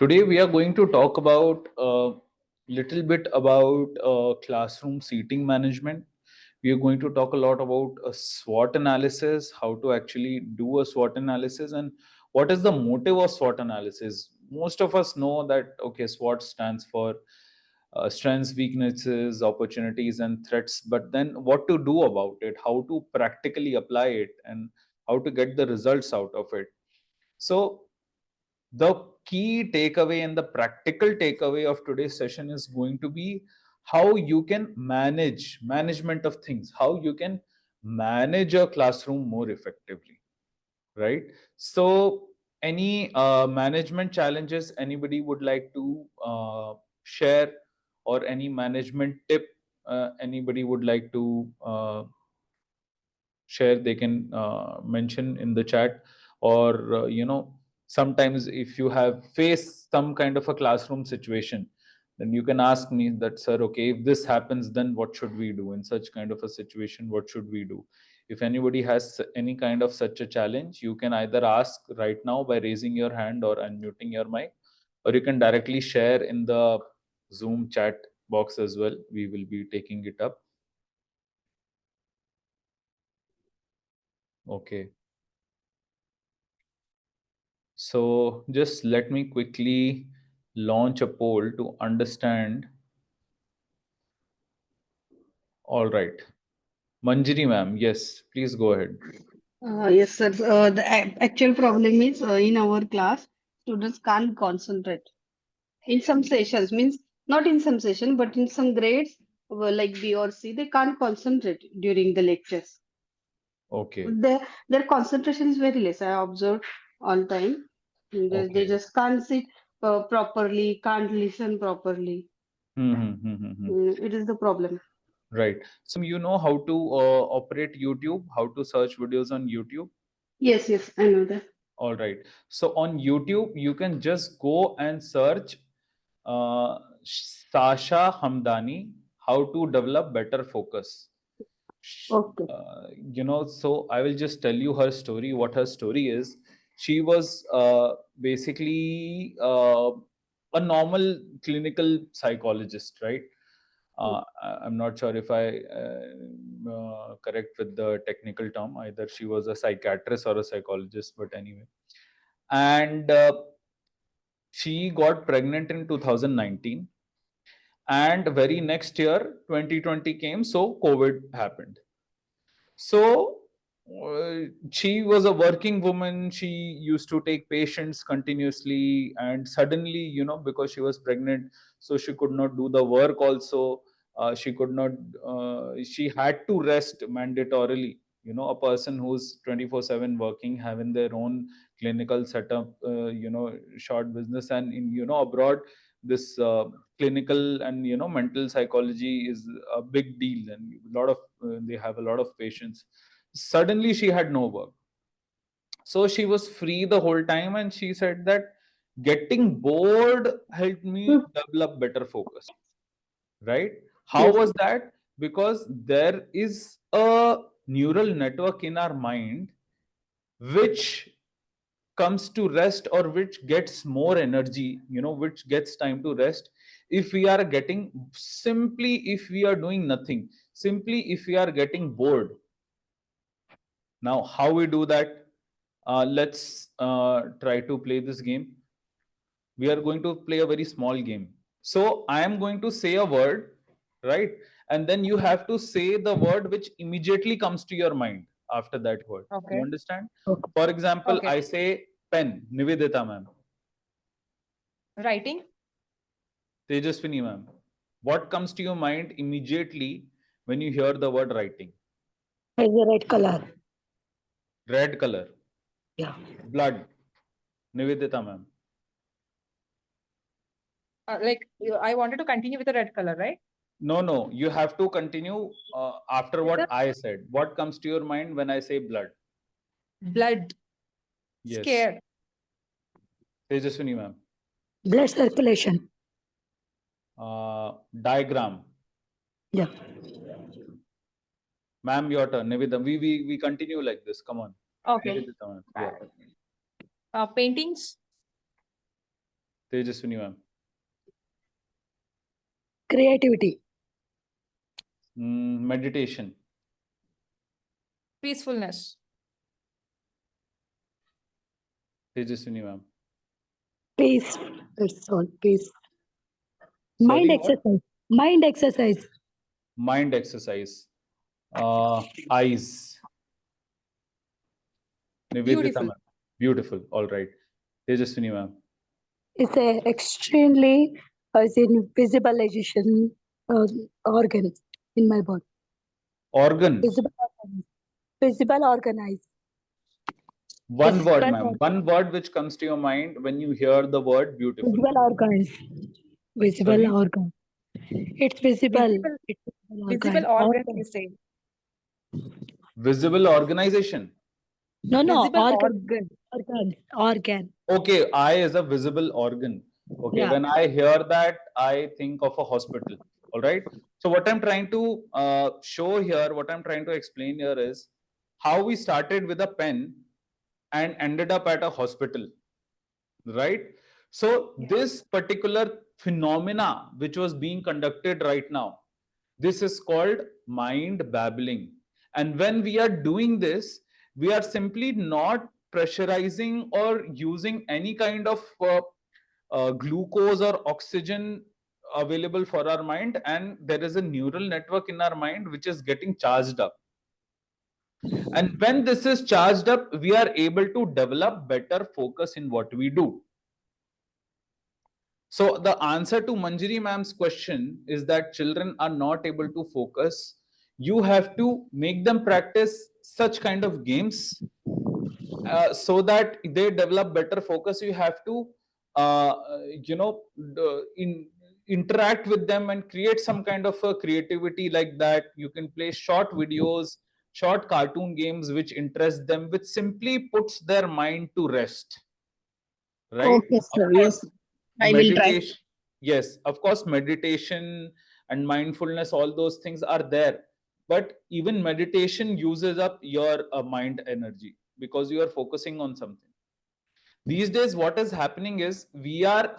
Today we are going to talk about a little bit about classroom seating management. We are going to talk a lot about a SWOT analysis, how to actually do a SWOT analysis, and what is the motive of SWOT analysis. Most of us know that okay, SWOT stands for strengths, weaknesses, opportunities, and threats. But then, what to do about it? How to practically apply it, and how to get the results out of it. So the key takeaway and the practical takeaway of today's session is going to be how you can management of things, how you can manage a classroom more effectively, right? So any management challenges anybody would like to share, or any management tip anybody would like to share, they can mention in the chat. Or sometimes if you have faced some kind of a classroom situation, then you can ask me that, sir, okay, if this happens, then what should we do in such kind of a situation? What should we do? If anybody has any kind of such a challenge, you can either ask right now by raising your hand or unmuting your mic, or you can directly share in the Zoom chat box as well. We will be taking it up. Okay. So just let me quickly launch a poll to understand. All right. Manjiri ma'am, yes, please go ahead. Yes, sir. The actual problem is in our class, students can't concentrate. In some sessions, means not in some session, but in some grades, like B or C, they can't concentrate during the lectures. Okay. Their concentration is very less. I observed all time. They Okay. just can't sit properly, can't listen properly. It is the problem. Right. So you know how to operate YouTube, how to search videos on YouTube? Yes, yes, I know that. All right. So on YouTube, you can just go and search Sasha Hamdani, how to develop better focus. Okay. So I will just tell you her story. What her story is: she was basically a normal clinical psychologist, right? I'm not sure if I correct with the technical term. Either she was a psychiatrist or a psychologist, but anyway. And she got pregnant in 2019, and very next year, 2020 came, so COVID happened. So she was a working woman. She used to take patients continuously, and suddenly, because she was pregnant, so she could not do the work also. She could not, she had to rest mandatorily. A person who's 24/7 working, having their own clinical setup, short business, and in, abroad, this clinical and mental psychology is a big deal, and a lot of they have a lot of patients. Suddenly she had no work, so she was free the whole time, and she said that getting bored helped me Hmm. develop better focus, right? How Yes. was that? Because there is a neural network in our mind which comes to rest, or which gets more energy, which gets time to rest, if we are getting, simply if we are doing nothing, simply if we are getting bored. Now how we do that? Let's try to play this game. We are going to play a very small game. So I am going to say a word, right? And then you have to say the word which immediately comes to your mind after that word. You Okay. understand? Okay. For example, Okay. I say pen. Nivedita ma'am. Writing. Tejaswini ma'am. What comes to your mind immediately when you hear the word writing? Has a red color. Red color. Yeah. Blood. Nivedita ma'am. I wanted to continue with the red color, right? No, you have to continue after With what the I said. What comes to your mind when I say blood? blood. Yes. Scared. Tejaswini ma'am. Blood circulation. Diagram. Yeah. Ma'am, your turn. Nivedita, we continue like this. Come on. Okay. Nivedita ma'am. Yeah. Paintings. Tejaswini ma'am. Creativity. Meditation. Peacefulness. Tejaswini ma'am. Peace. That's all. Peace. Mind Sorry, what? exercise. Mind exercise. Mind exercise. Eyes. Nivedita Beautiful. ma'am. Beautiful. All right. Tejaswini ma'am. It's a extremely as in visualization uh, organ in my body. Organ. Visible organ. Visible organize. One word, Visual, ma'am. One word which comes to your mind when you hear the word beautiful. visual organs. Visible Sorry? organ. It's visible. Visible, It's visible visible organ. organ, Organ. you say. Visible organization. No, no. Visible Organ. organ. Organ. Organ. Okay, eye is a visible organ. Okay, Yeah. when I hear that, I think of a hospital. All right. So, what I'm trying to show here, what I'm trying to explain here is how we started with a pen and ended up at a hospital. Right. So, this particular phenomena which was being conducted right now, this is called mind babbling. And when we are doing this, we are simply not pressurizing or using any kind of glucose or oxygen available for our mind, and there is a neural network in our mind which is getting charged up. And when this is charged up, we are able to develop better focus in what we do. So the answer to Manjari ma'am's question is that children are not able to focus. You have to make them practice such kind of games so that they develop better focus. You have to, uh, you know, interact with them and create some kind of a creativity like that. You can play short videos, short cartoon games which interest them, which simply puts their mind to rest, right? Okay, Of sir. Yes, course, I will try. meditation, yes, of course, meditation and mindfulness, all those things are there, but even meditation uses up your mind energy because you are focusing on something. These days what is happening is we are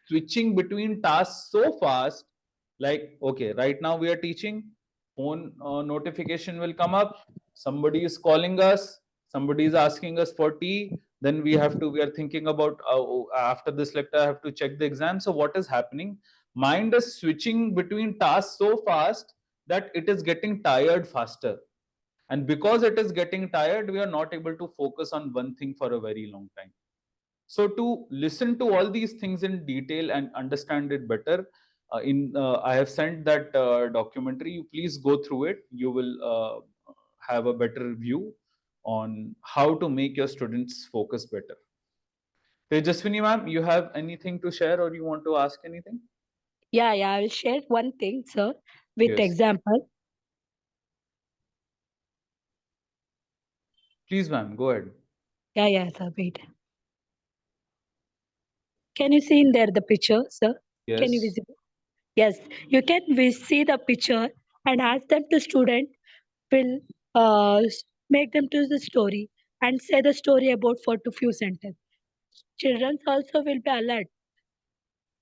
switching between tasks so fast, like okay, right now we are teaching, phone notification will come up, somebody is calling us, somebody is asking us for tea, then we are thinking about oh, after this lecture I have to check the exam. So what is happening, mind is switching between tasks so fast that it is getting tired faster, and because it is getting tired, we are not able to focus on one thing for a very long time. So to listen to all these things in detail and understand it better, I have sent that documentary. You please go through it. You will have a better view on how to make your students focus better. Tejaswini ma'am, you have anything to share or you want to ask anything? Yeah, yeah. I will share one thing, sir, with Yes. example. Please, ma'am, go ahead. Yeah, yeah, sir. Wait. Can you see in there the picture, sir? Can you Yes. visit? Yes, you can see the picture and ask them to student will make them to the story and say the story about for to few sentences. Children also will be alert.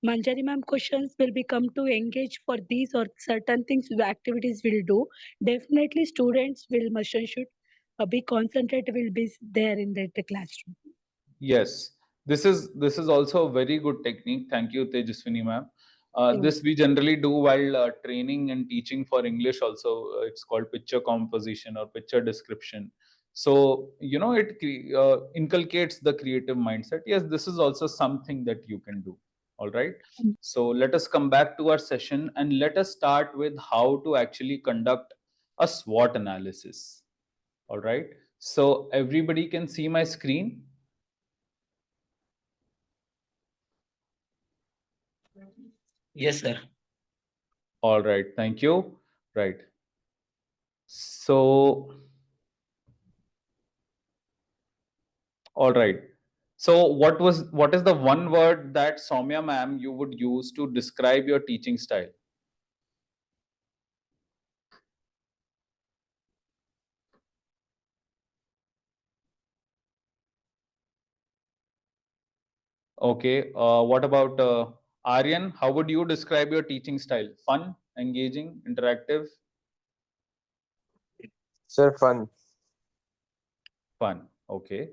Manjari ma'am questions will become to engage for these or certain things the activities will do. Definitely students will must and should be concentrated will be there in the classroom. Yes, this is also a very good technique. Thank you, Tejaswini ma'am. Yeah. This we generally do while training and teaching for English. Also, it's called picture composition or picture description. So it inculcates the creative mindset. Yes, this is also something that you can do. All right. So let us come back to our session and let us start with how to actually conduct a SWOT analysis. All right. So everybody can see my screen. Yes, sir. All right, thank you. Right. So, all right. So, what is the one word that Soumya ma'am you would use to describe your teaching style? Okay. What about Aryan? How would you describe your teaching style? Fun, engaging, interactive? Sir, fun. Fun. Okay.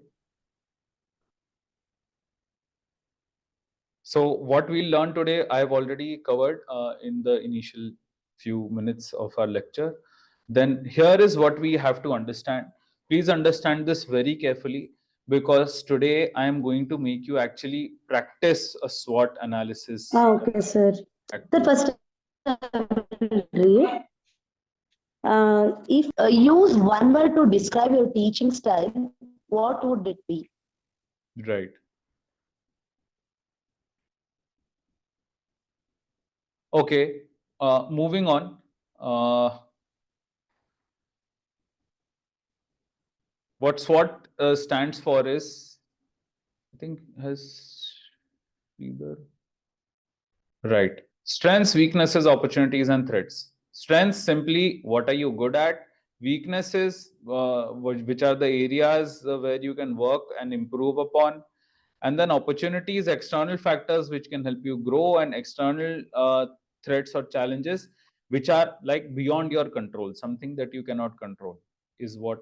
So what we learned today, I've already covered in the initial few minutes of our lecture. Then here is what we have to understand. Please understand this very carefully, because today I am going to make you actually practice a SWOT analysis Okay, sir. The activity. first I will read. If use one word to describe your teaching style, what would it be? Right. Okay. Moving on. What SWOT stands for is, I think has either. Right. Strengths, weaknesses, opportunities, and threats. Strengths simply what are you good at? Weaknesses, which are the areas where you can work and improve upon. And then opportunities, external factors which can help you grow, and external threats or challenges which are like beyond your control, something that you cannot control is what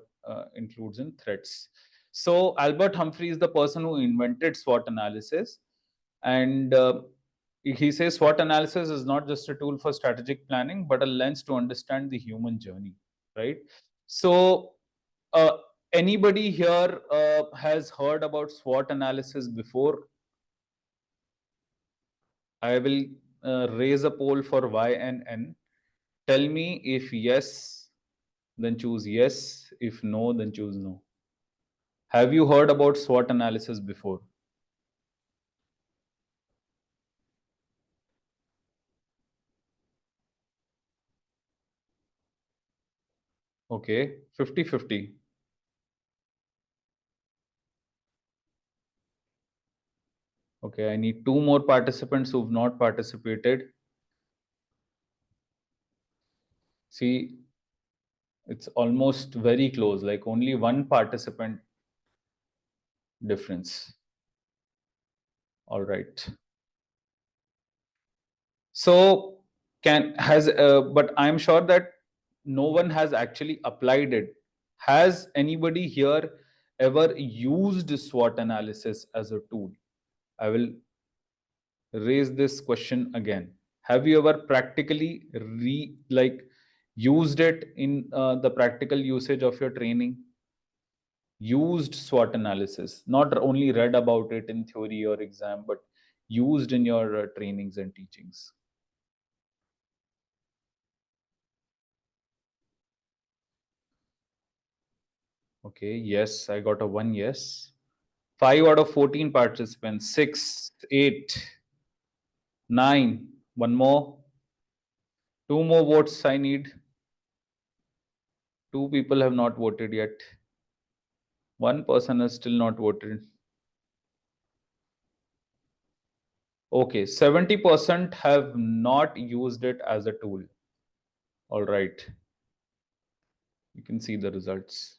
includes in threats. So Albert Humphrey is the person who invented SWOT analysis, and he says SWOT analysis is not just a tool for strategic planning, but a lens to understand the human journey, right? So, uh, anybody here has heard about SWOT analysis before? I will raise a poll for Y and N. Tell me if yes, then choose yes. If no, then choose no. Have you heard about SWOT analysis before? Okay, 50-50. Okay, I need two more participants who've not participated. See, it's almost very close, like only one participant difference. All right. So but I'm sure that no one has actually applied it. Has anybody here ever used SWOT analysis as a tool? I will raise this question again. Have you ever practically used it in the practical usage of your training? Used SWOT analysis, not only read about it in theory or exam, but used in your trainings and teachings. Okay, yes, I got a 1 yes. 5 out of 14 participants, 6, 8, 9, one more. 2 more votes I need. 2 people have not voted yet. 1 person has still not voted. Okay, 70% have not used it as a tool. All right. You can see the results.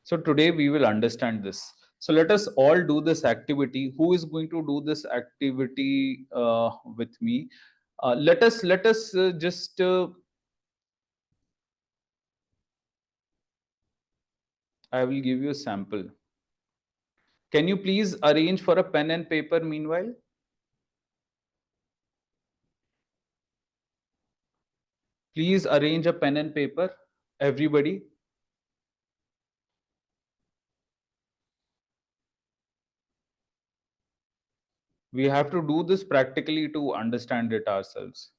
So today we will understand this. So let us all do this activity. Who is going to do this activity with me? Let us just I will give you a sample. Can you please arrange for a pen and paper meanwhile? Please arrange a pen and paper, everybody. We have to do this practically to understand it ourselves.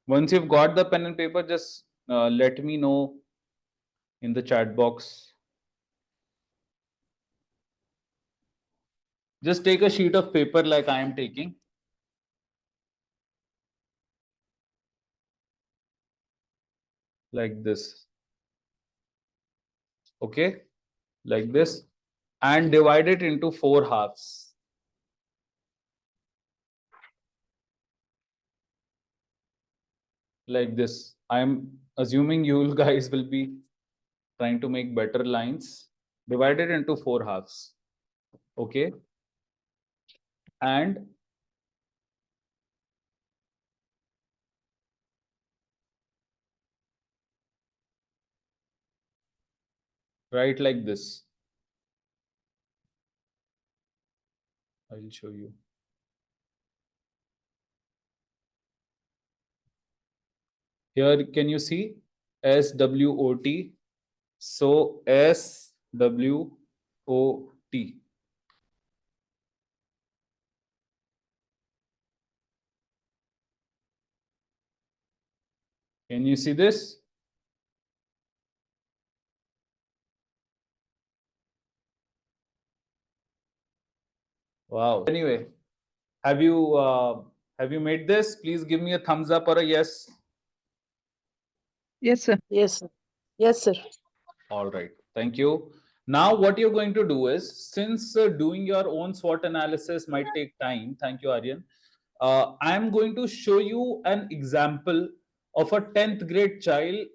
Once you've got the pen and paper, just let me know in the chat box. Just take a sheet of paper like I am taking. Like this. Okay, like this, and divide it into 4 halves. Like this. I'm assuming you guys will be trying to make better lines. Divide it into 4 halves. Okay. And write like this. I will show you. Here, can you see SWOT? So SWOT. Can you see this? Wow. Anyway, have you made this? Please give me a thumbs up or a yes. Yes, sir. Yes, sir. Yes, sir. All right. Thank you. Now, what you're going to do is, since doing your own SWOT analysis might take time, thank you, Aryan. I'm going to show you an example of a 10th grade child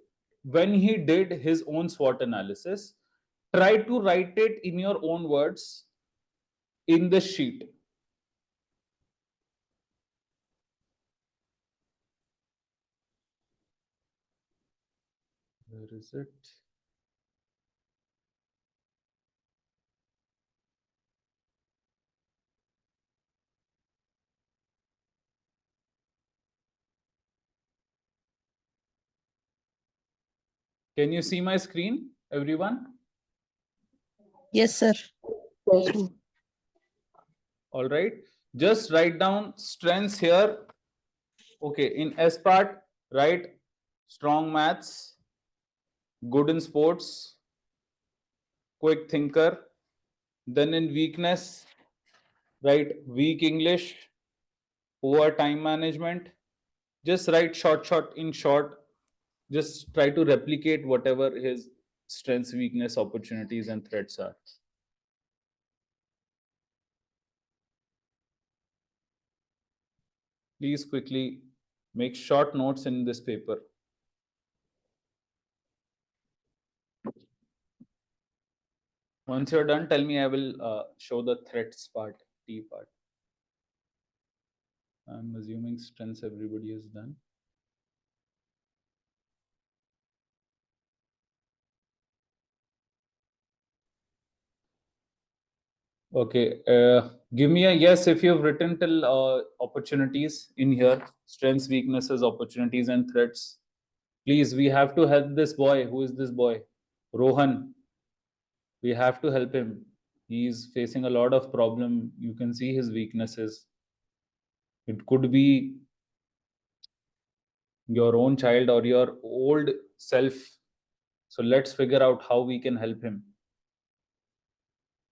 when he did his own SWOT analysis. Try to write it in your own words in the sheet. Where is it? Can you see my screen, everyone? Yes, sir. Yes, sir. All right. Just write down strengths here. Okay. In S part, write strong maths, good in sports, quick thinker. Then in weakness, write weak English, poor time management. Just write short in short. Just try to replicate whatever his strengths, weakness, opportunities, and threats are. Please quickly make short notes in this paper. Once you're done, tell me. I will show the threats part, T part. I'm assuming strengths everybody has done. Okay, give me a yes if you've written till opportunities in here, strengths, weaknesses, opportunities, and threats. Please, we have to help this boy. Who is this boy? Rohan. We have to help him. He's facing a lot of problem. You can see his weaknesses. It could be your own child or your old self. So let's figure out how we can help him.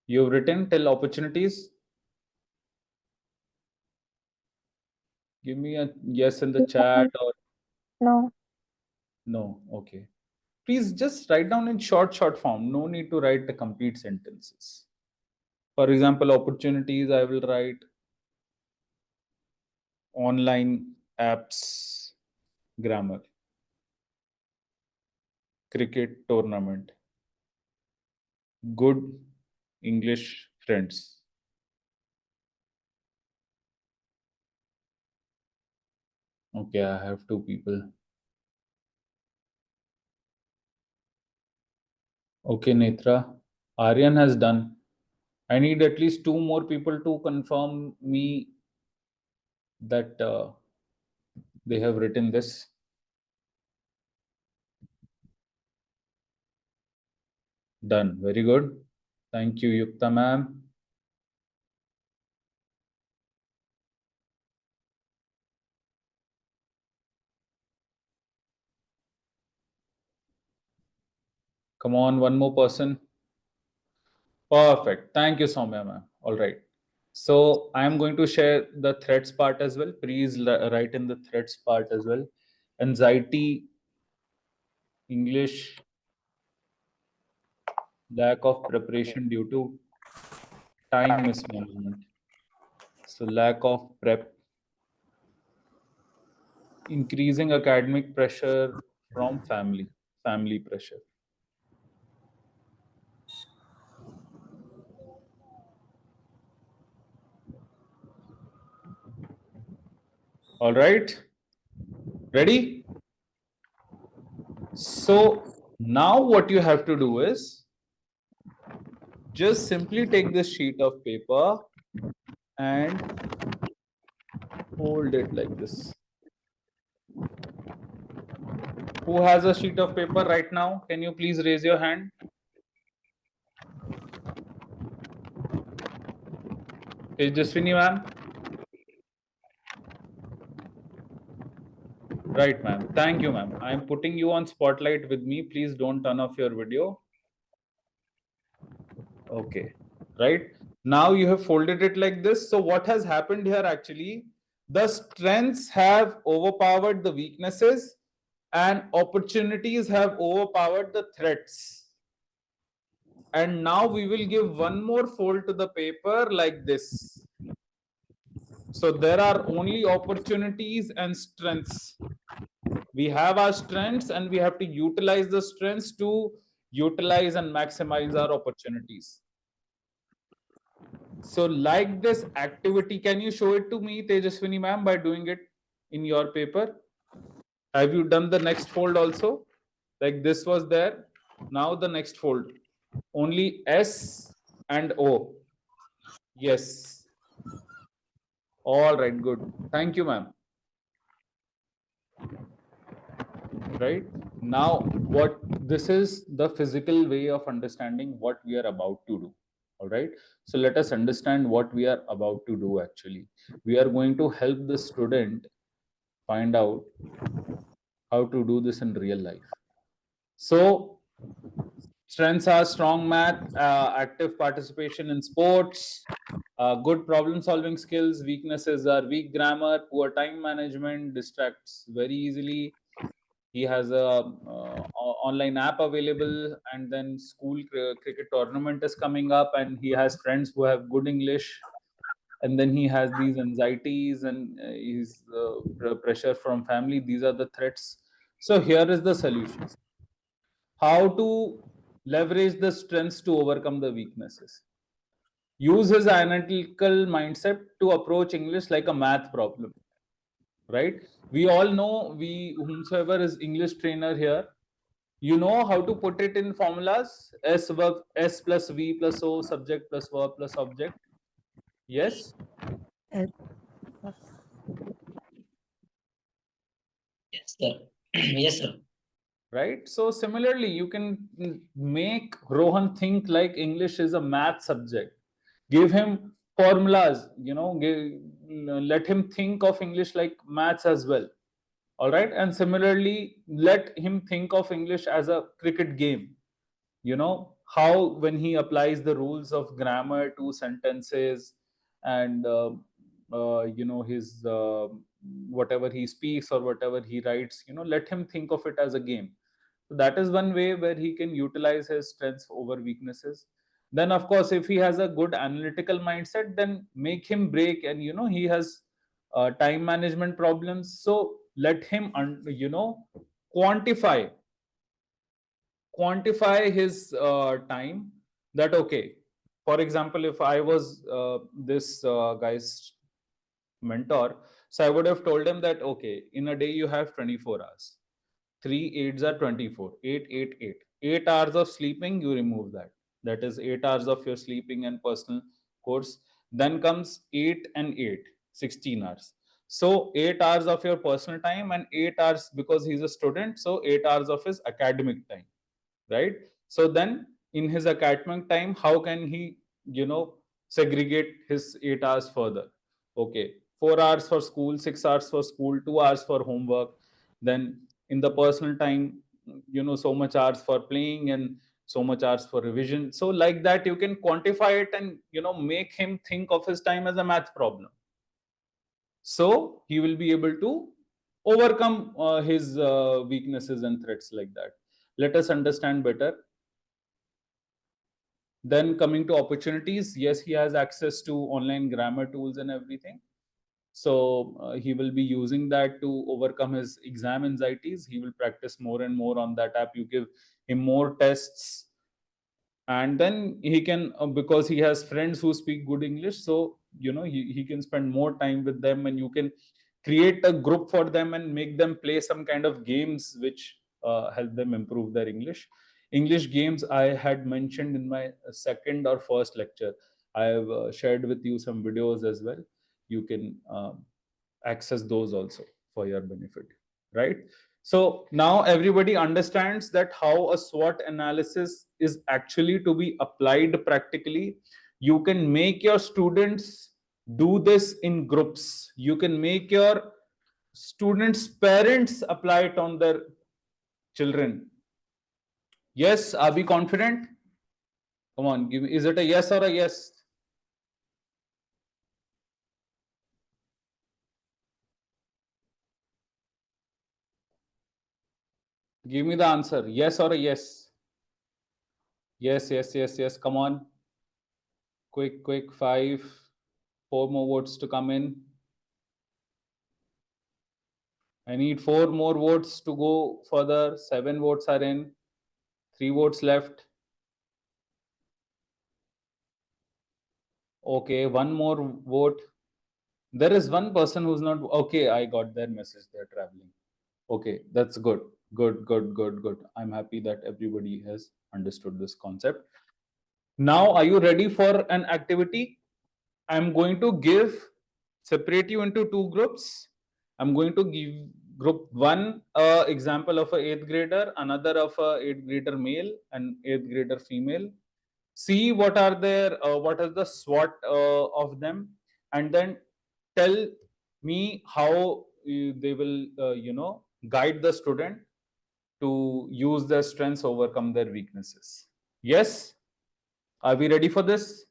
You've written till opportunities. Give me a yes in the chat or No. no. Okay. Please just write down in short form. No need to write the complete sentences. For example, opportunities, I will write online apps, grammar, cricket tournament, good English friends. Okay, I have 2 people. Okay, Netra. Aryan has done. I need at least 2 more people to confirm me that they have written this. Done. Very good. Thank you, Yukta ma'am. Come on, one more person. Perfect. Thank you, Soumya ma'am. All right. So I am going to share the threats part as well. Please write in the threats part as well. Anxiety, English, lack of preparation due to time mismanagement. So lack of prep, increasing academic pressure from family pressure. All right, ready? So now what you have to do is just simply take this sheet of paper and hold it like this. Who has a sheet of paper right now? Can you please raise your hand? Tejaswini ma'am? Right, ma'am. Thank you, ma'am. I am putting you on spotlight with me. Please don't turn off your video. Okay, right. Now you have folded it like this. So what has happened here actually? The strengths have overpowered the weaknesses and opportunities have overpowered the threats. And now we will give one more fold to the paper like this. So there are only opportunities and strengths. We have our strengths and we have to utilize the strengths to utilize and maximize our opportunities. So like this activity, can you show it to me, Tejaswini ma'am, by doing it in your paper? Have you done the next fold also? Like this was there. Now the next fold. Only S and O. Yes. All right, good. Thank you, ma'am. Right now, what this is the physical way of understanding what we are about to do. All right. So let us understand what we are about to do actually. We are going to help the student find out how to do this in real life. So strengths are strong math, active participation in sports, good problem solving skills. Weaknesses are weak grammar, poor time management, distracts very easily. He has a online app available, and then school cricket tournament is coming up, and he has friends who have good English, and then he has these anxieties and his pressure from family. These are the threats. So here is the solution: how to leverage the strengths to overcome the weaknesses. Use his analytical mindset to approach English like a math problem, right? We all know, we whomsoever is English trainer here, you know how to put it in formulas: S verb, S plus V plus O, subject plus verb plus object. Yes. Yes, sir. Yes, sir. Right. So similarly, you can make Rohan think like English is a math subject. Give him formulas, let him think of English like maths as well. All right. And similarly, let him think of English as a cricket game. How when he applies the rules of grammar to sentences, and his whatever he speaks or whatever he writes, let him think of it as a game. So that is one way where he can utilize his strengths over weaknesses. Then of course, if he has a good analytical mindset, then make him break, and he has time management problems, so let him quantify quantify his time. That okay, for example, if I was this guy's mentor, so I would have told him that okay, in a day you have 24 hours. 3 8s are 24. 8 8 8 8 hours of sleeping, you remove that. That is 8 hours of your sleeping and personal course. Then comes 8 and 8, 16 hours. So 8 hours of your personal time and 8 hours, because he's a student, so 8 hours of his academic time, right? So then in his academic time, how can he segregate his 8 hours further? Okay, 4 hours for school, 6 hours for school, 2 hours for homework. Then in the personal time, so much hours for playing and so much hours for revision. So like that, you can quantify it and make him think of his time as a math problem. So he will be able to overcome his weaknesses and threats like that. Let us understand better. Then coming to opportunities, yes, he has access to online grammar tools and everything. So he will be using that to overcome his exam anxieties. He will practice more and more on that app. You give him more tests, and then he can, because he has friends who speak good English, so he can spend more time with them, and you can create a group for them and make them play some kind of games which help them improve their English games. I had mentioned in my second or first lecture. I have shared with you some videos as well. You can access those also for your benefit, right? So now everybody understands that how a SWOT analysis is actually to be applied practically. You can make your students do this in groups. You can make your students' parents apply it on their children. Yes, are we confident? Come on, give me, is it a yes or a yes? Give me the answer, yes or a yes? Yes, yes, yes, yes. Come on. Quick, quick. 5, 4 more votes to come in. I need 4 more votes to go further. 7 votes are in. 3 votes left. Okay, 1 more vote. There is one person who's not. Okay, I got their message. They're traveling. Okay, that's good. Good, good, good, good. I'm happy that everybody has understood this concept. Now, are you ready for an activity? I'm going to separate you into 2 groups. I'm going to give group 1 example of a 8th grader, another of a 8th grader male and 8th grader female. See what are what is the SWOT of them, and then tell me how they will guide the student to use their strengths, overcome their weaknesses. Yes, are we ready for this?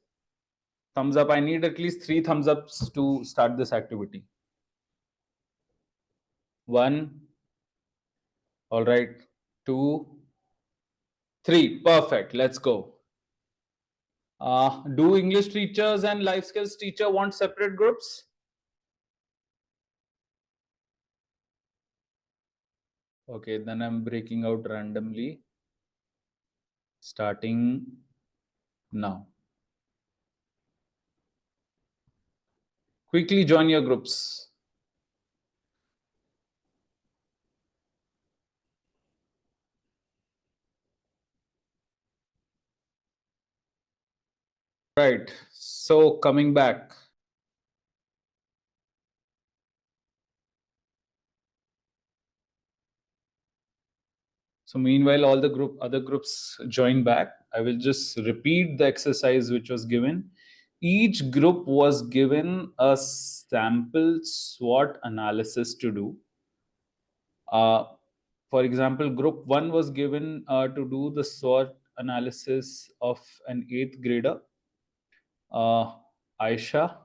Thumbs up. I need at least 3 thumbs ups to start this activity. 1. All right. 2, 3. Perfect. Let's go. Do English teachers and life skills teacher want separate groups? Okay, then I'm breaking out randomly. Starting now. Quickly join your groups. Right. So coming back. So meanwhile, all the other groups join back. I will just repeat the exercise which was given. Each group was given a sample SWOT analysis to do. For example, group 1 was given to do the SWOT analysis of an 8th grader, Aisha.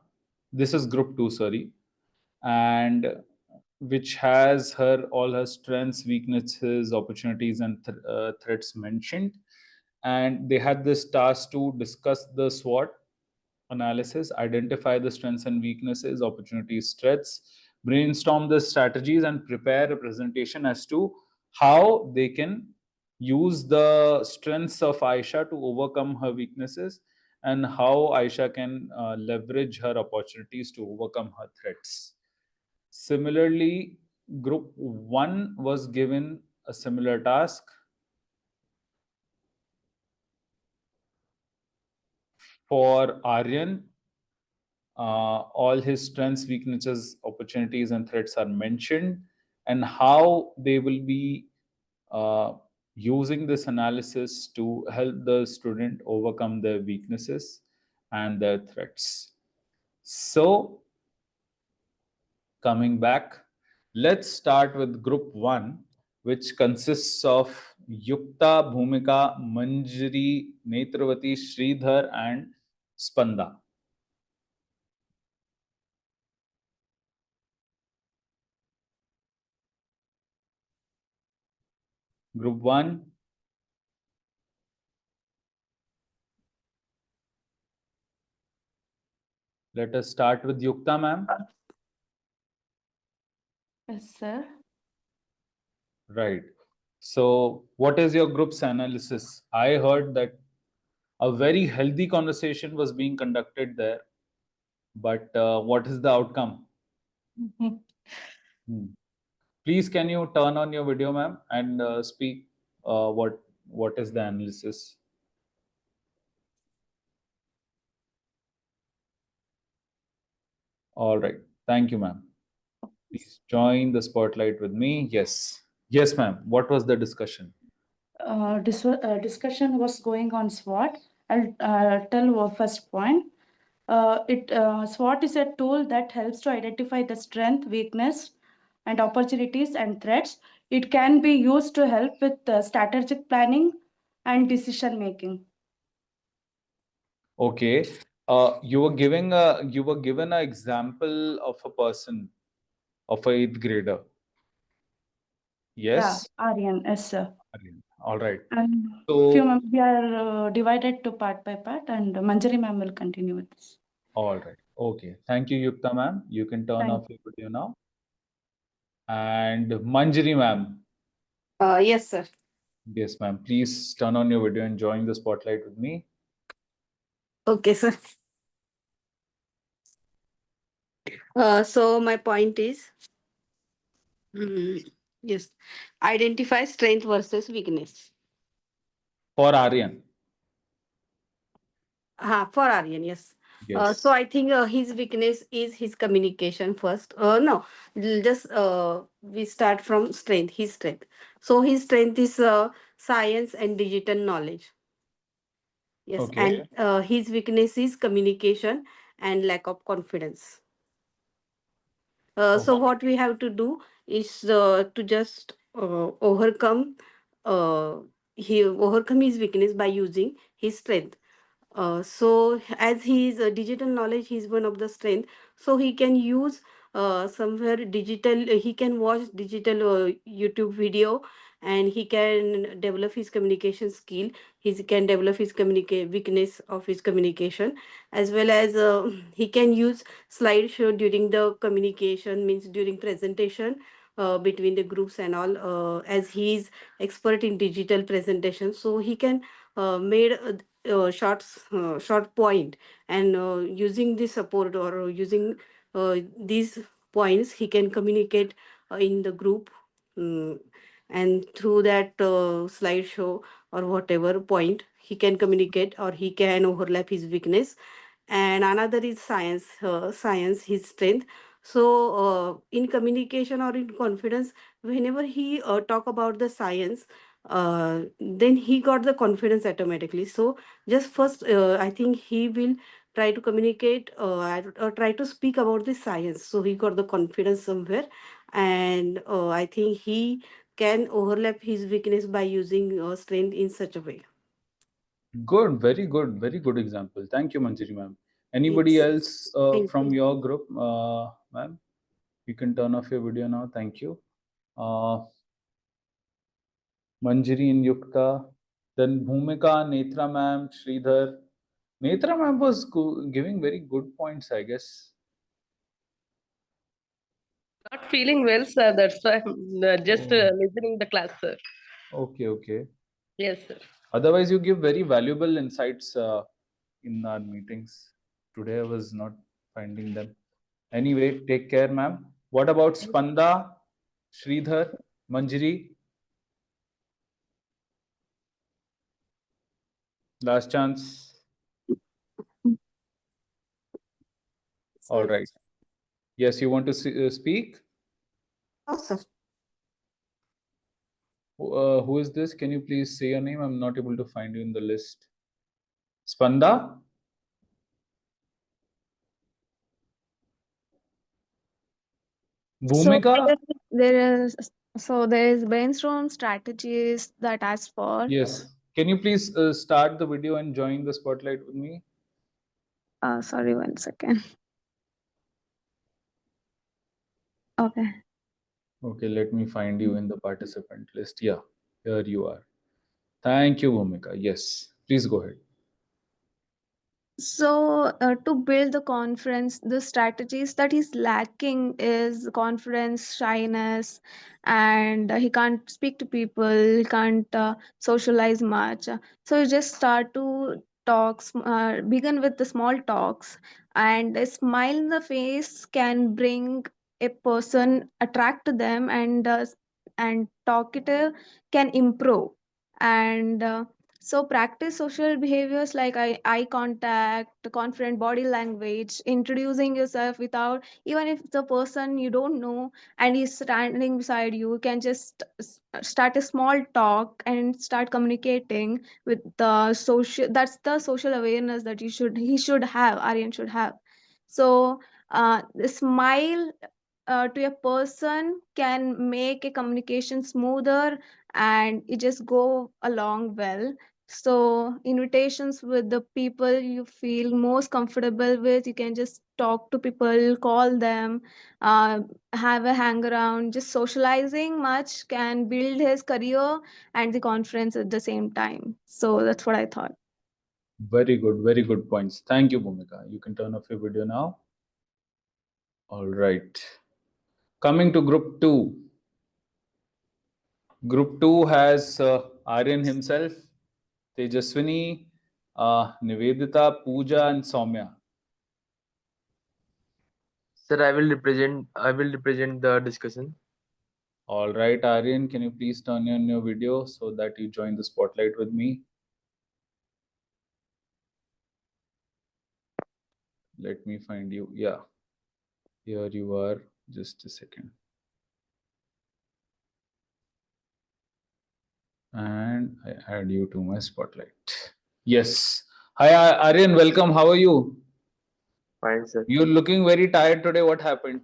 This is group 2, sorry, and which has all her strengths, weaknesses, opportunities, and threats mentioned. And they had this task to discuss the SWOT analysis, identify the strengths and weaknesses, opportunities, threats, brainstorm the strategies, and prepare a presentation as to how they can use the strengths of Aisha to overcome her weaknesses, and how Aisha can leverage her opportunities to overcome her threats. Similarly, group 1 was given a similar task. For Aryan, all his strengths, weaknesses, opportunities, and threats are mentioned, and how they will be using this analysis to help the student overcome their weaknesses and their threats. So, coming back, let's start with group 1, which consists of Yukta, Bhumika, Manjari, Netravati, Sridhar, and Spanda. Group 1. Let us start with Yukta, ma'am. Yes, sir. Right. So, what is your group's analysis? I heard that a very healthy conversation was being conducted there, but what is the outcome? Hmm. Please, can you turn on your video, ma'am, and speak what is the analysis? All right. Thank you, ma'am. Please join the spotlight with me. Yes. Yes, ma'am. What was the discussion? Discussion was going on SWOT. I'll tell our first point. SWOT is a tool that helps to identify the strength, weakness, and opportunities and threats. It can be used to help with strategic planning and decision making. Okay. You were given an example of a person, of a eighth grader. Yes. Yeah, Aryan, yes, sir. Aryan. All right. And So, few members, we are divided to part by part, and Manjari ma'am will continue with this. all right. Okay. Thank you, Yukta ma'am. You can turn Thank off your video now. And Manjari ma'am. Yes, sir. Yes, ma'am. Please turn on your video and join the spotlight with me. Okay, sir. So my point is, yes, identify strength versus weakness. For Aryan. For Aryan, yes. Yes. So I think his weakness is his communication first. No, just we start from strength. His strength. So his strength is science and digital knowledge. Yes, Okay. and his weakness is communication and lack of confidence. So Okay. what we have to do is to just uh, overcome his weakness by using his strength. So as he is digital knowledge, he is one of the strength. So he can use somewhere digital. He can watch digital YouTube video, and he can develop his communication skill. He can develop his weakness of his communication, as well as he can use slideshow during the communication, means during presentation between the groups and all. As he is expert in digital presentation, so he can made short point, and using this support or using these points, he can communicate in the group, mm, and through that slideshow or whatever point, he can communicate or he can overlap his weakness. And another is science, his strength. So in communication or in confidence, whenever he talk about the science, then he got the confidence automatically. So just first, I think he will try to communicate or try to speak about the science, so he got the confidence somewhere. And I think he can overlap his weakness by using strength in such a way. Good. Very good example. Thank you, Manjari ma'am. Anybody Yes. else Thank from you. your group, ma'am? You can turn off your video now. Thank you. Manjari and Yukta. Then Bhumika, Netra ma'am, Sridhar. Netra ma'am was giving very good points, I guess. Not feeling well, sir. That's why I'm just Oh, listening the class, sir. okay, okay. Yes, sir. Otherwise, you give very valuable insights in our meetings. Today, I was not finding them. Anyway, take care, ma'am. What about Spanda, Sridhar, Manjari? Last chance. All right. Yes, you want to speak? Oh, sir. Who is this? Can you please say your name? I'm not able to find you in the list. Spanda? So Bhumika? there is brainstorm strategies that ask for. Yes. Can you please start the video and join the spotlight with me? Sorry, 1 second. Okay. Okay, let me find you in the participant list. Yeah, here you are. Thank you, Bhumika. Yes, please go ahead. So to build the confidence, the strategies that he's lacking is confidence, shyness, and he can't speak to people, he can't socialize much. So you just start to talks, begin with the small talks, and a smile in the face can bring a person attract to them, and talkative can improve. And so practice social behaviors like eye contact, confident body language, introducing yourself without, even if the person you don't know and he's standing beside you, you can just start a small talk and start communicating with the social. That's the social awareness that he should have, Aryan should have. So the smile to a person can make a communication smoother, and it just go along well. So invitations with the people you feel most comfortable with, you can just talk to people, call them, uh, have a hang around. Just socializing much can build his career and the confidence at the same time. So that's what I thought. Very good points. Thank you, Bhumika. You can turn off your video now. All right. Coming to group two. Group two has Aryan himself, Tejaswini, Nivedita, Pooja, and Soumya. Sir, I will represent the discussion. All right, Aryan, can you please turn on your video so that you join the spotlight with me? Let me find you. Yeah, here you are. Just a second. And I add you to my spotlight. Yes. Hi, Aryan. Welcome. How are you? Fine, sir. You're looking very tired today. What happened?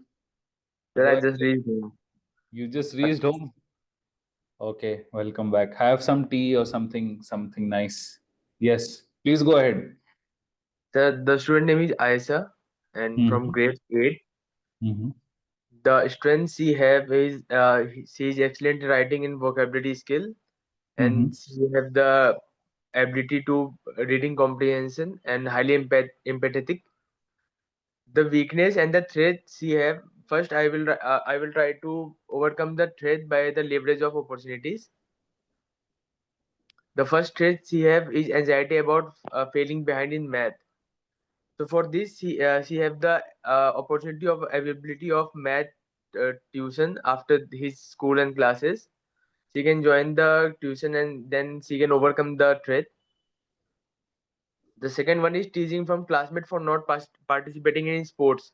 Sir, I just reached home. You just reached home? Okay, welcome back. Have some tea or something nice. Yes, please go ahead. Sir, the student name is Aisha and from grade 8. The strength she have is she is excellent in writing and vocabulary skill, and she have the ability to reading comprehension and highly empathetic. The weakness and the threat she have, first I will try to overcome the threat by the leverage of opportunities. The first trait she have is anxiety about failing behind in math. So for this, she have the opportunity of availability of math tuition after his school and classes. She can join the tuition and then she can overcome the threat. The second one is teasing from classmate for not participating in sports.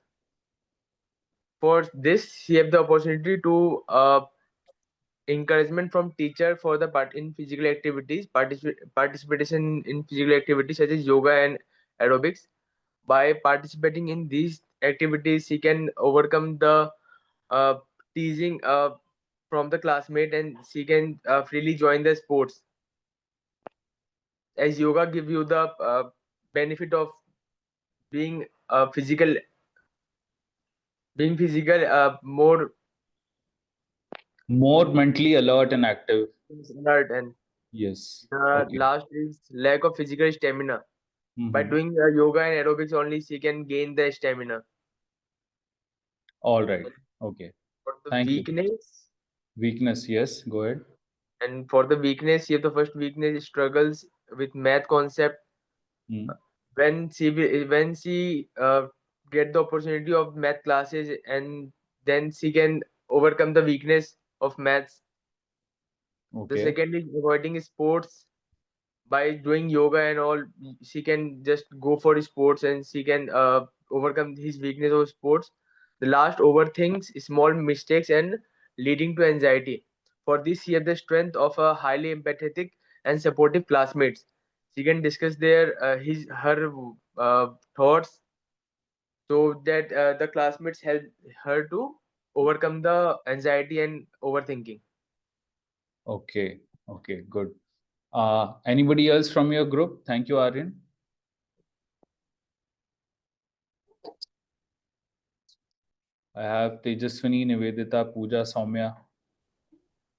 For this, she have the opportunity to encouragement from teacher for the part in physical activities, participation in physical activities such as yoga and aerobics. By participating in these activities, she can overcome the uh, teasing from the classmate, and she can freely join the sports, as yoga give you the benefit of being physical, more mentally alert and active. alert. And yes, the last is lack of physical stamina. By doing yoga and aerobics only, she can gain the stamina. All right. Okay. For the Thank you. Weakness, yes. Go ahead. And for the weakness, here the first weakness struggles with math concept. When she get the opportunity of math classes, and then she can overcome the weakness of maths. The second is avoiding sports. By doing yoga and all, she can just go for sports, and she can overcome his weakness of sports. The last overthinks small mistakes and leading to anxiety. For this, she has the strength of a highly empathetic and supportive classmates. She can discuss her thoughts, so that the classmates help her to overcome the anxiety and overthinking. Okay. Okay. Good. Anybody else from your group? Thank you, Aryan. I have Tejaswini, Nivedita, Pooja, Soumya.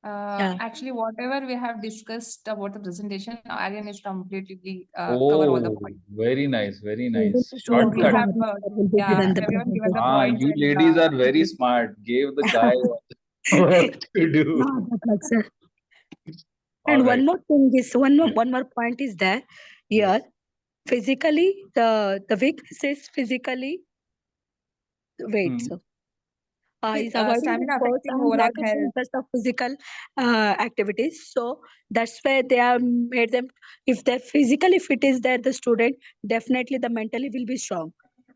Actually, whatever we have discussed about the presentation, Aryan is completely cover all the points. Very nice. Very nice. So we Shortcut. have, everyone given the points. You ladies are very smart. Gave the guy what to do. And one more thing is one more point is there here. Physically, the weakness is physically. Wait, sir. is avoiding Stamina sports affecting and overall lack of health. interest of physical activities. So that's where they are made them. If they're physically fit is there, the student definitely the mentally will be strong.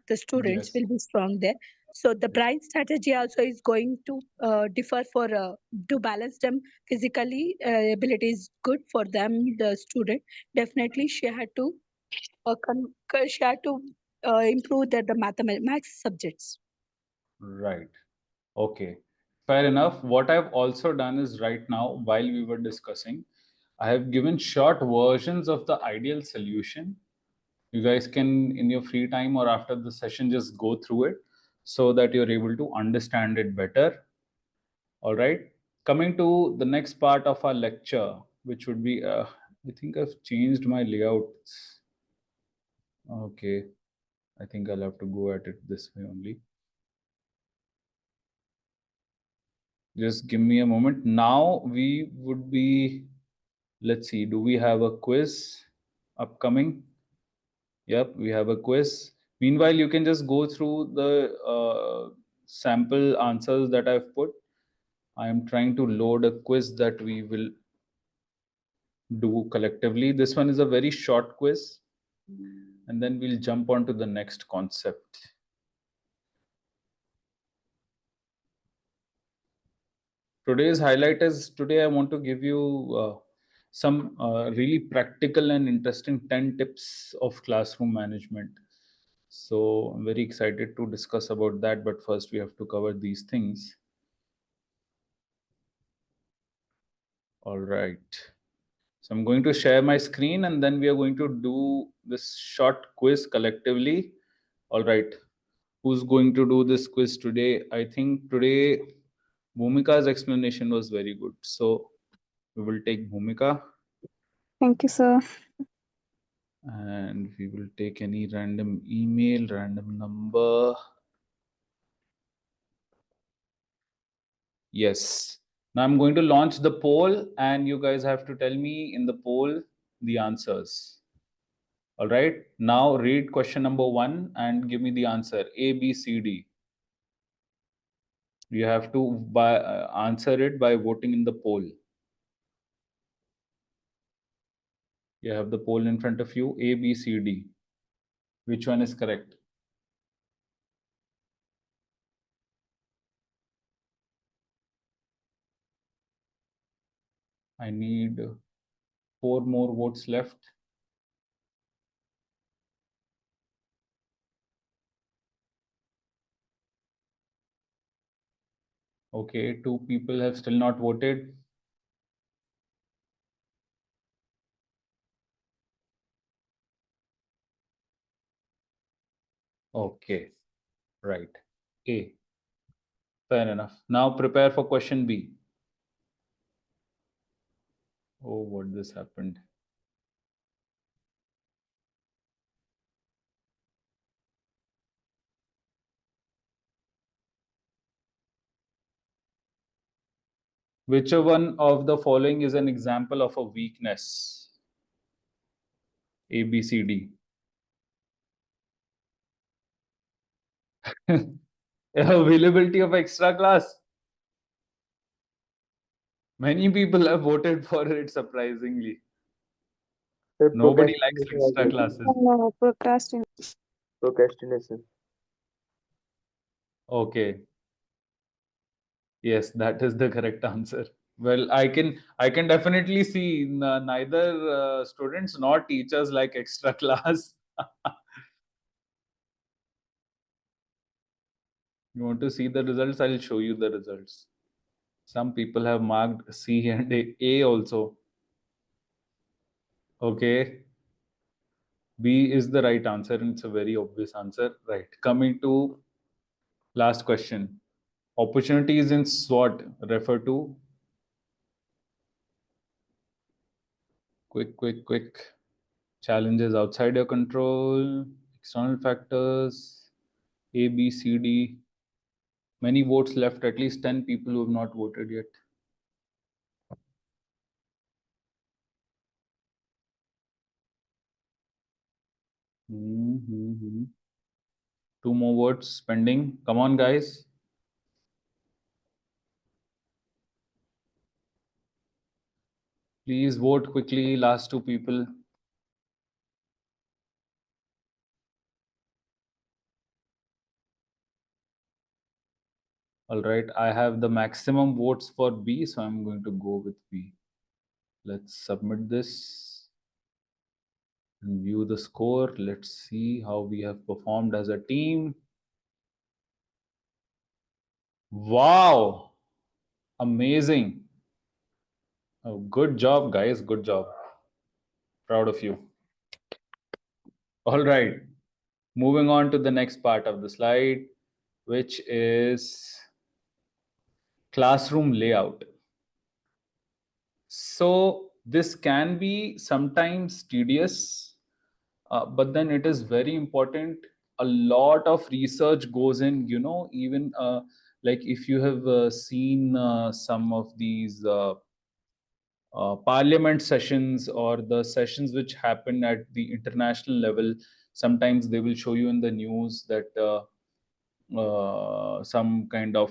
The students Yes. will be strong there. So the brain strategy also is going to differ for to balance them physically. Ability is good for them. The student definitely she had to she had to improve the maths subjects. Right. Okay. Fair enough. What I've also done is right now, while we were discussing, I have given short versions of the ideal solution. You guys can, in your free time or after the session, just go through it so that you're able to understand it better. All right. Coming to the next part of our lecture, which would be, I think I've changed my layouts. Okay. I think I'll have to go at it this way only. Just give me a moment. Now we would be, let's see, do we have a quiz upcoming? Yep, we have a quiz. Meanwhile, you can just go through the sample answers that I've put. I am trying to load a quiz that we will do collectively. This one is a very short quiz, and then we'll jump on to the next concept. Today's highlight is today I want to give you some really practical and interesting 10 tips of classroom management. So I'm very excited to discuss about that, but first we have to cover these things. All right. So I'm going to share my screen and then we are going to do this short quiz collectively. All right. Who's going to do this quiz today? I think today Bhumika's explanation was very good. So we will take Bhumika. Thank you, sir. And we will take any random email, random number. Yes. Now I'm going to launch the poll and you guys have to tell me in the poll the answers. All right. Now read question number 1 and give me the answer A, B, C, D. You have to answer it by voting in the poll. You have the poll in front of you, A, B, C, D. Which one is correct? I need 4 more votes left. Okay, 2 people have still not voted. Okay, right. A. Fair enough. Now prepare for question B. Oh, what this happened? Which one of the following is an example of a weakness? A, B, C, D. Availability of extra class. Many people have voted for it, surprisingly. Nobody likes extra classes. No, procrastination. Procrastination. Okay. Yes, that is the correct answer. Well, I can definitely see neither students nor teachers like extra class. You want to see the results? I'll show you the results. Some people have marked C and A also. Okay. B is the right answer, and it's a very obvious answer. Right. Coming to last question. Opportunities in SWOT refer to quick. Challenges outside your control, external factors, A, B, C, D. Many votes left, at least 10 people who have not voted yet. Mm-hmm. 2 more votes pending. Come on, guys. Please vote quickly, last two people. All right, I have the maximum votes for B, so I'm going to go with B. Let's submit this and view the score. Let's see how we have performed as a team. Wow, amazing. Oh, good job, guys. Good job. Proud of you. All right, moving on to the next part of the slide, which is classroom layout. So this can be sometimes tedious, but then it is very important. A lot of research goes in, even like if you have seen some of these parliament sessions or the sessions which happen at the international level, sometimes they will show you in the news that some kind of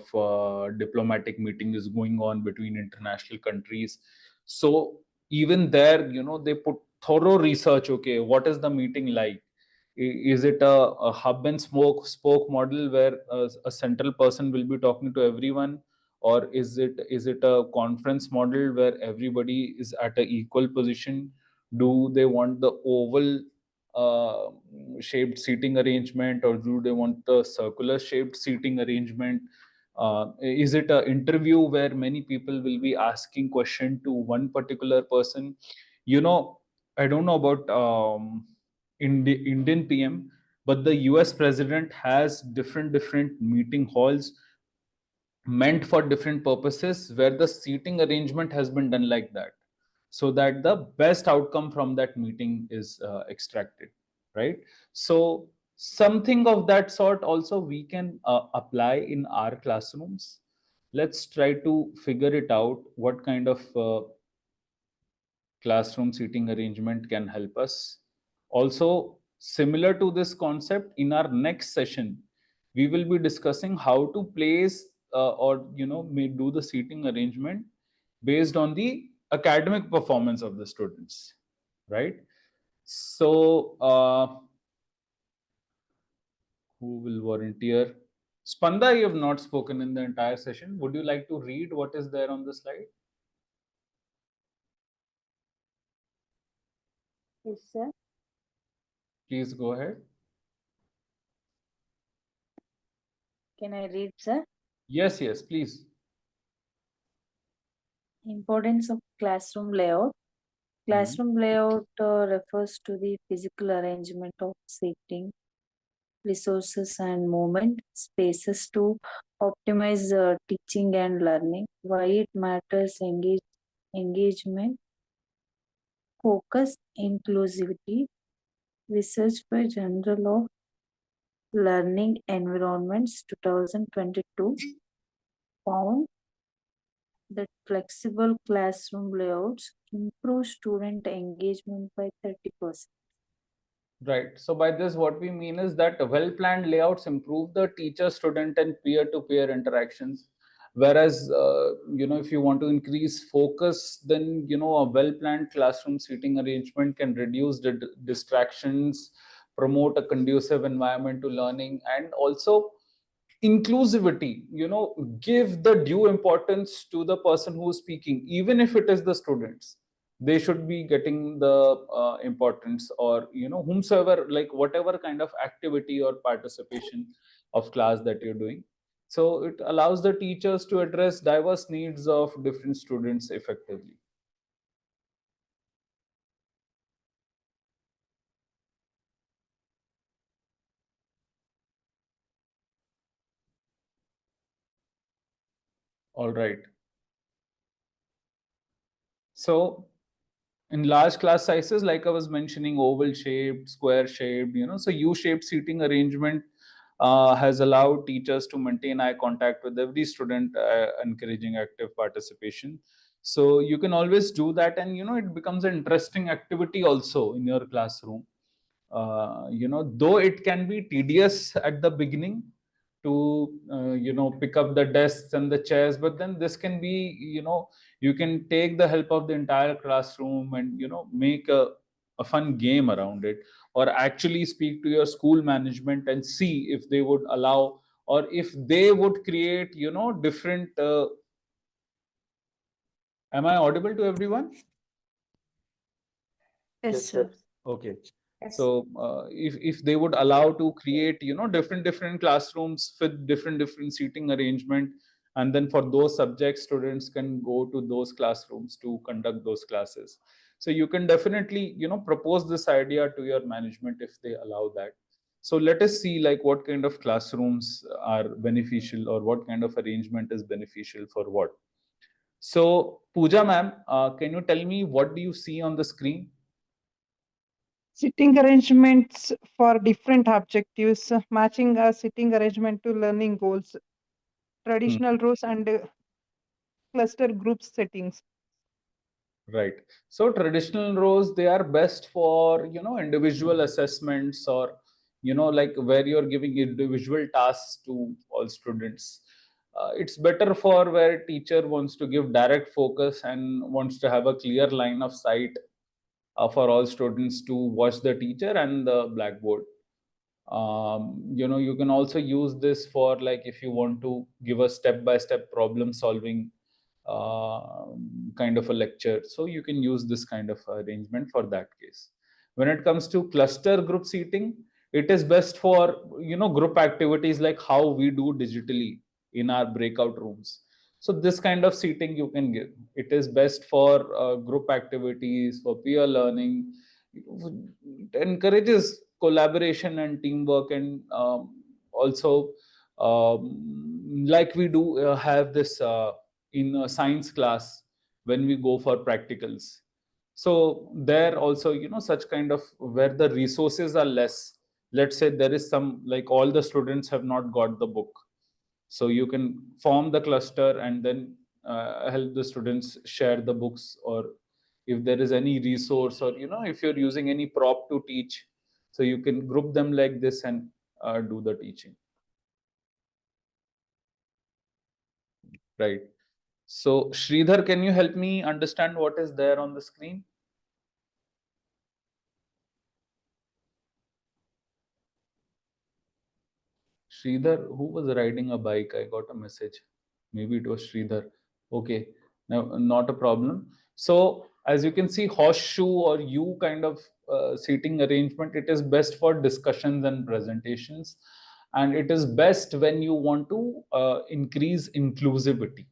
diplomatic meeting is going on between international countries. So even there, they put thorough research. Okay, what is the meeting like? Is it a hub and spoke model where a central person will be talking to everyone, or is it a conference model where everybody is at an equal position? Do they want the oval uh, shaped seating arrangement, or do they want the circular shaped seating arrangement? Is it an interview where many people will be asking question to one particular person? I don't know about Indian PM, but the US president has different meeting halls meant for different purposes, where the seating arrangement has been done like that, so that the best outcome from that meeting is extracted, right? So something of that sort also we can apply in our classrooms. Let's try to figure it out, what kind of classroom seating arrangement can help us. Also, similar to this concept, in our next session, we will be discussing how to place or may do the seating arrangement based on the academic performance of the students, right? So, who will volunteer? Spanda, you have not spoken in the entire session. Would you like to read what is there on the slide? Yes, sir. Please go ahead. Can I read, sir? Yes, please. Importance of classroom layout. Classroom layout refers to the physical arrangement of seating, resources and movement spaces to optimize teaching and learning. Why it matters: engagement, focus, inclusivity. Research by Journal of Learning Environments 2022 found that flexible classroom layouts improve student engagement by 30%. Right. So by this, what we mean is that well-planned layouts improve the teacher, student, and peer-to-peer interactions. Whereas, if you want to increase focus, then a well-planned classroom seating arrangement can reduce the distractions, promote a conducive environment to learning, and also inclusivity. Give the due importance to the person who is speaking, even if it is the students. They should be getting the importance, or whomsoever, like whatever kind of activity or participation of class that you're doing. So it allows the teachers to address diverse needs of different students effectively. All right. So in large class sizes, like I was mentioning, oval shaped, square shaped, so U-shaped seating arrangement has allowed teachers to maintain eye contact with every student, encouraging active participation. So you can always do that, and it becomes an interesting activity also in your classroom. Though it can be tedious at the beginning to pick up the desks and the chairs, but then this can be, you can take the help of the entire classroom and make a fun game around it, or actually speak to your school management and see if they would allow, or if they would create different am I audible to everyone? Yes, sir. Okay. Yes. So if they would allow to create different classrooms with different seating arrangement, and then for those subjects students can go to those classrooms to conduct those classes. So you can definitely propose this idea to your management if they allow that. So let us see like what kind of classrooms are beneficial, or what kind of arrangement is beneficial for what. So Pooja ma'am, can you tell me what do you see on the screen? Sitting arrangements for different objectives, matching a sitting arrangement to learning goals, traditional rows and cluster group settings. Right. So traditional rows, they are best for, individual assessments, or, like where you're giving individual tasks to all students. It's better for where teacher wants to give direct focus and wants to have a clear line of sight for all students to watch the teacher and the blackboard. You can also use this for like if you want to give a step-by-step problem solving uh, kind of a lecture, so you can use this kind of arrangement for that case. When it comes to cluster group seating, it is best for group activities like how we do digitally in our breakout rooms. So this kind of seating you can give. It is best for group activities, for peer learning. It encourages collaboration and teamwork, and also like we do have this in a science class when we go for practicals. So there also such kind of where the resources are less, let's say there is some like all the students have not got the book, so you can form the cluster and then help the students share the books, or if there is any resource, or if you're using any prop to teach, so you can group them like this and do the teaching. Right. So Sridhar, can you help me understand what is there on the screen? Sridhar, who was riding a bike? I got a message. Maybe it was Sridhar. Okay, no, not a problem. So as you can see, horseshoe or U kind of seating arrangement, it is best for discussions and presentations. And it is best when you want to increase inclusivity.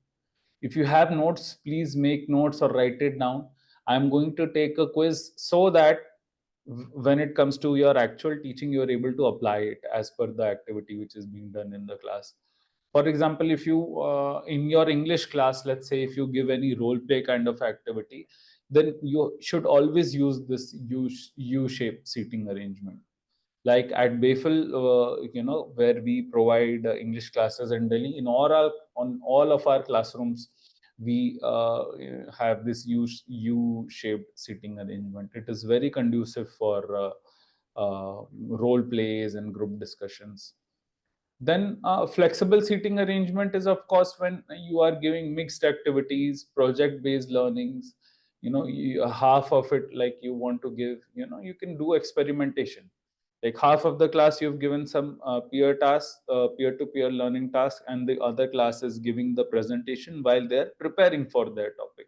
If you have notes, please make notes or write it down. I'm going to take a quiz so that when it comes to your actual teaching, you're able to apply it as per the activity which is being done in the class. For example, if you in your English class, let's say if you give any role play kind of activity, then you should always use this U-shaped seating arrangement. Like at BAFEL, where we provide English classes in Delhi, on all of our classrooms, we have this U-shaped seating arrangement. It is very conducive for role plays and group discussions. Then flexible seating arrangement is of course when you are giving mixed activities, project-based learnings. Half of it like you want to give. You can do experimentation. Like half of the class you've given some peer tasks, peer-to-peer learning tasks, and the other class is giving the presentation while they're preparing for their topic.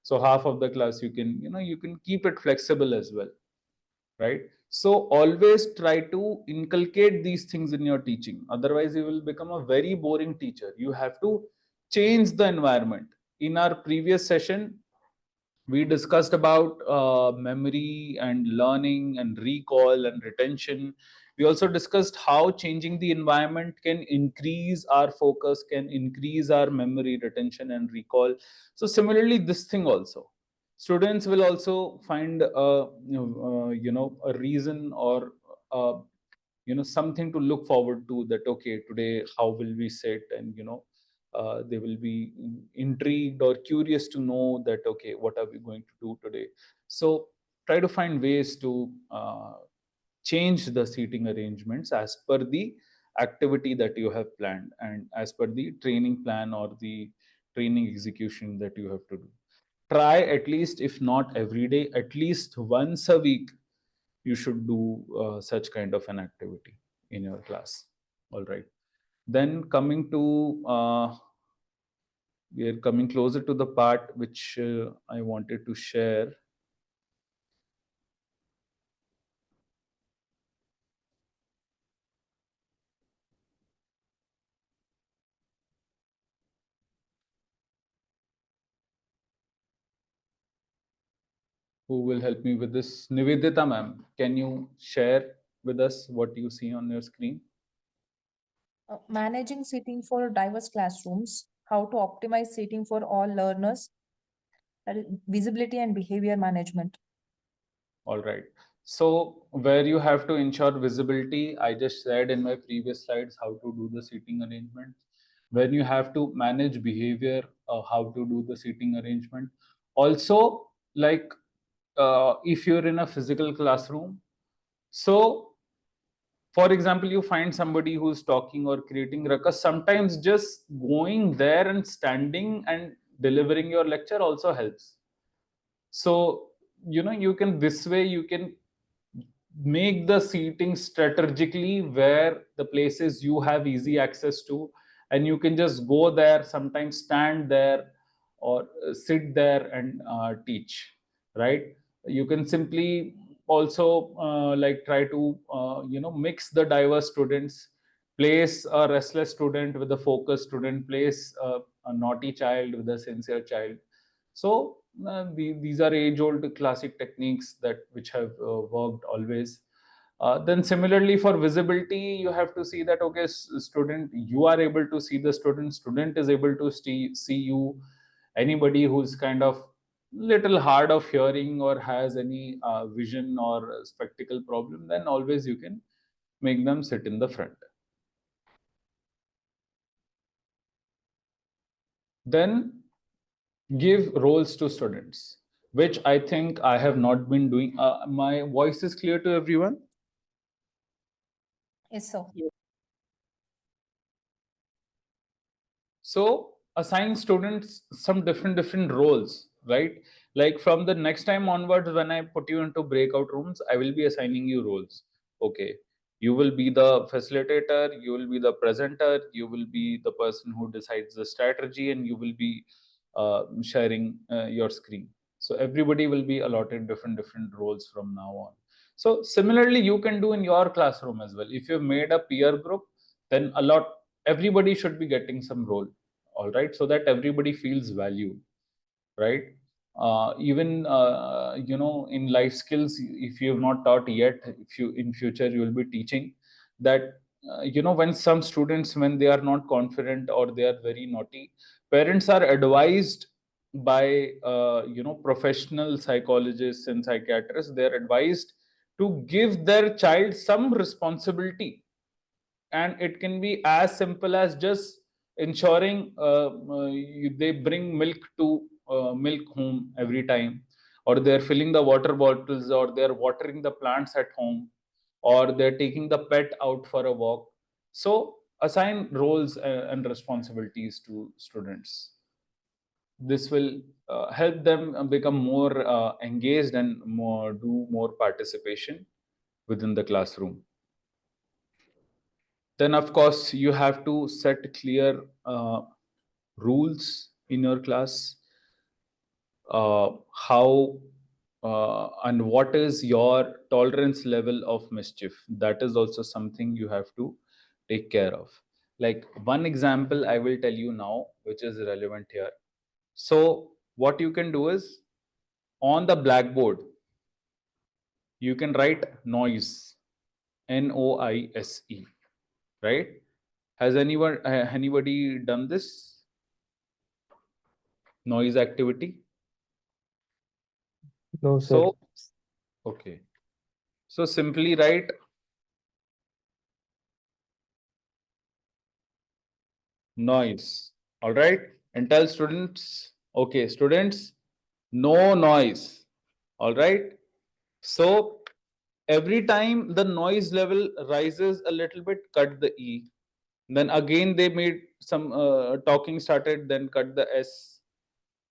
So half of the class you can keep it flexible as well, right? So always try to inculcate these things in your teaching, otherwise you will become a very boring teacher. You have to change the environment. In our previous session, we discussed about memory and learning and recall and retention. We also discussed how changing the environment can increase our focus, can increase our memory retention and recall. So similarly this thing also, students will also find a reason, or something to look forward to, that okay, today how will we sit, and they will be intrigued or curious to know that okay, what are we going to do today. So try to find ways to change the seating arrangements as per the activity that you have planned and as per the training plan or the training execution that you have to do. Try at least, if not every day, at least once a week, you should do such kind of an activity in your class. All right. Then coming to, we are coming closer to the part which I wanted to share. Who will help me with this? Nivedita ma'am, can you share with us what you see on your screen? Managing seating for diverse classrooms, how to optimize seating for all learners, that is visibility and behavior management. All right. So where you have to ensure visibility, I just said in my previous slides how to do the seating arrangement. When you have to manage behavior, how to do the seating arrangement. Also, like if you're in a physical classroom, so for example, you find somebody who's talking or creating ruckus, sometimes just going there and standing and delivering your lecture also helps. So, you can, this way you can make the seating strategically where the places you have easy access to, and you can just go there, sometimes stand there or sit there and teach, right? You can simply also like try to mix the diverse students, place a restless student with a focused student, place a naughty child with a sincere child. So these are age-old classic techniques that which have worked always. Then similarly for visibility, you have to see that, okay, student, you are able to see the student, student is able to see you. Anybody who's kind of little hard of hearing or has any vision or spectacle problem, then always you can make them sit in the front. Then give roles to students, which I think I have not been doing. My voice is clear to everyone? Yes, sir. So assign students some different roles, right? Like from the next time onwards, when I put you into breakout rooms, I will be assigning you roles. Okay, you will be the facilitator, you will be the presenter, you will be the person who decides the strategy, and you will be sharing your screen. So everybody will be allotted different roles from now on. So similarly, you can do in your classroom as well. If you've made a peer group, then everybody should be getting some role, all right, so that everybody feels valued, right? Even in life skills, if you have not taught yet, if you in future you will be teaching that, when some students, when they are not confident or they are very naughty, parents are advised by professional psychologists and psychiatrists, they are advised to give their child some responsibility. And it can be as simple as just ensuring they bring milk to milk home every time, or they're filling the water bottles, or they're watering the plants at home, or they're taking the pet out for a walk. So assign roles and responsibilities to students. This will help them become more engaged and do more participation within the classroom. Then of course you have to set clear rules in your class, how and what is your tolerance level of mischief. That is also something you have to take care of. Like one example I will tell you now, which is relevant here. So what you can do is, on the blackboard you can write noise, NOISE, right? Has anybody done this noise activity? No, sir. So, okay. So simply write noise, all right? And tell students, okay, students, no noise, all right? So every time the noise level rises a little bit, cut the E. Then again they made some talking started, then cut the S.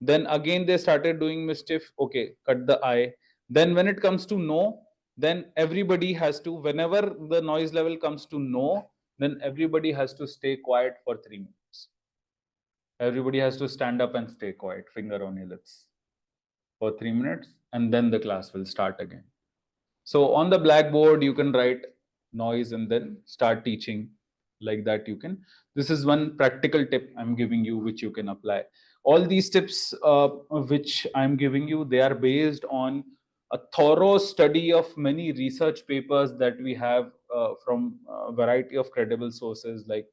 Then again they started doing mischief, okay, cut the I. Then when it comes to no, then everybody has to, whenever the noise level comes to no, then everybody has to stay quiet for 3 minutes. Everybody has to stand up and stay quiet, finger on your lips for 3 minutes, and then the class will start again. So on the blackboard, you can write noise and then start teaching like that. You can. This is one practical tip I'm giving you, which you can apply. All these tips which I'm giving you, they are based on a thorough study of many research papers that we have from a variety of credible sources like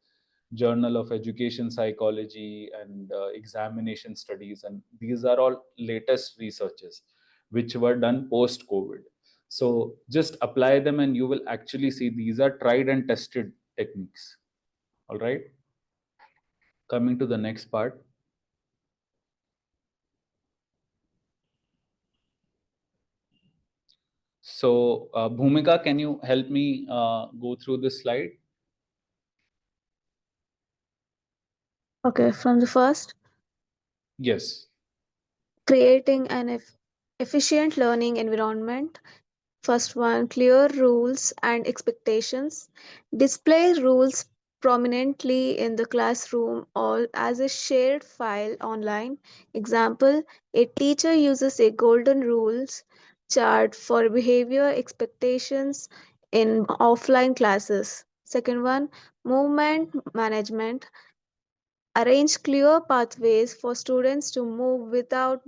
Journal of Education Psychology and examination studies. And these are all latest researches which were done post COVID. So just apply them and you will actually see these are tried and tested techniques. All right. Coming to the next part. So Bhumika, can you help me go through this slide? Okay, from the first, Yes. creating an efficient learning environment. First one, clear rules and expectations. Display rules prominently in the classroom or as a shared file online. Example, a teacher uses a golden rules chart for behavior expectations in offline classes. Second one, movement management. Arrange clear pathways for students to move without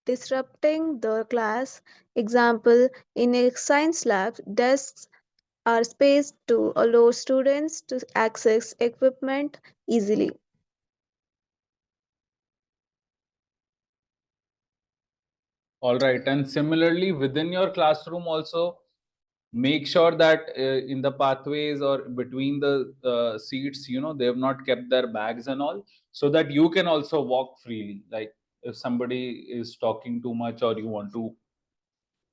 disrupting the class. Example, in a science lab, desks are spaced to allow students to access equipment easily. All right. And similarly, within your classroom also, make sure that in the pathways or between the seats, they have not kept their bags and all, so that you can also walk freely. Like if somebody is talking too much or you want to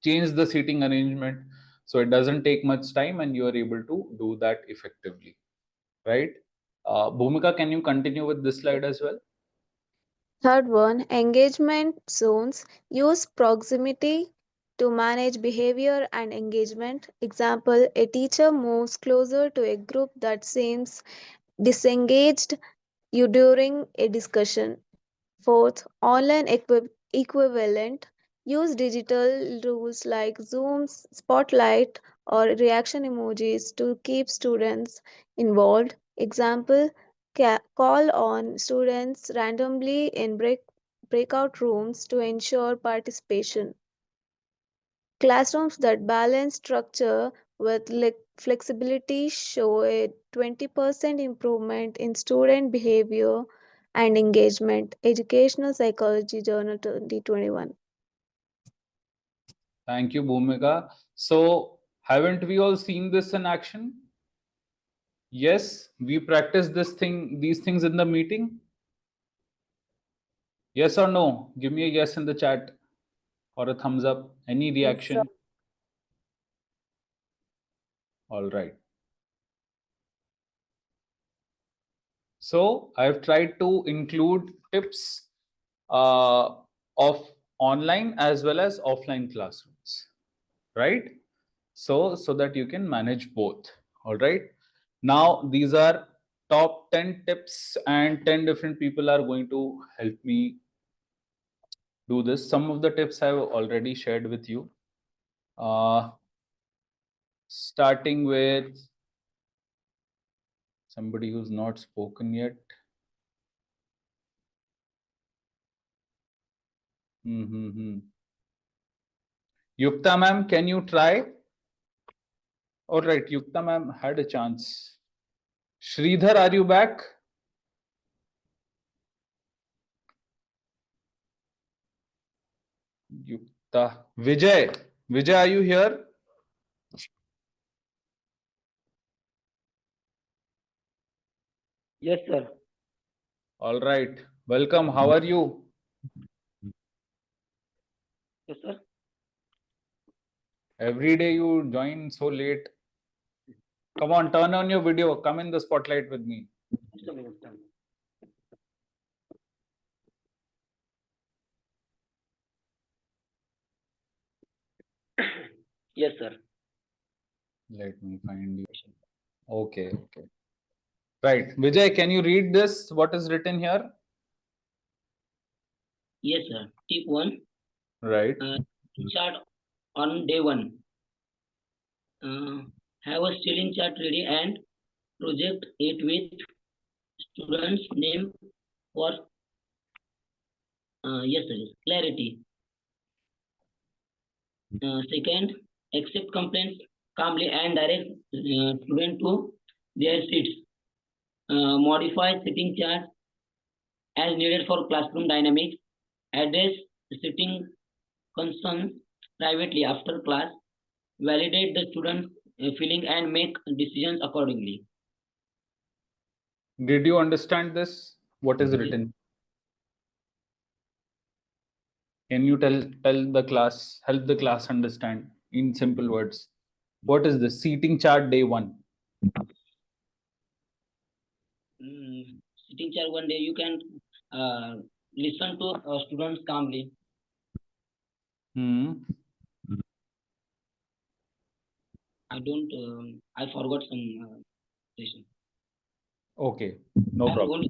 change the seating arrangement, so it doesn't take much time and you are able to do that effectively, right? Bhumika, can you continue with this slide as well? Third one, engagement zones. Use proximity to manage behavior and engagement. Example, a teacher moves closer to a group that seems disengaged you during a discussion. Fourth, online equivalent. Use digital rules like Zoom's spotlight or reaction emojis to keep students involved. Example, call on students randomly in breakout rooms to ensure participation. Classrooms that balance structure with flexibility show a 20% improvement in student behavior and engagement. Educational Psychology Journal 2021. Thank you, Bhumika. So haven't we all seen this in action? Yes, we practice these things in the meeting. Yes or no? Give me a yes in the chat or a thumbs up. Any reaction? All right. So I've tried to include tips of online as well as offline classrooms, right? So that you can manage both. All right. Now these are top 10 tips and 10 different people are going to help me do this. Some of the tips I've already shared with you. Starting with somebody who's not spoken yet. Yukta ma'am, can you try? All right, Yukta ma'am had a chance. Sridhar, are you back? Yukta. Vijay. Vijay, are you here? Yes, sir. All right. Welcome. How are you? Yes, sir. Every day you join so late. Come on, turn on your video. Come in the spotlight with me. Yes, sir. Let me find you. Okay, okay. Right. Vijay, can you read this? What is written here? Yes, sir. Tip 1. Right. Chart on day 1. Have a stealing chart ready and project it with students' name for yes, sir. Clarity. Second, accept complaints calmly and direct student to their seats. Modify sitting chart as needed for classroom dynamics. Address sitting concerns privately after class. Validate the student's feeling and make decisions accordingly. Did you understand this? What is written? Can you tell the class, help the class understand in simple words? What is the seating chart day 1? Sitting chart one day you can listen to students calmly. I don't. I forgot some session. Okay, no problem.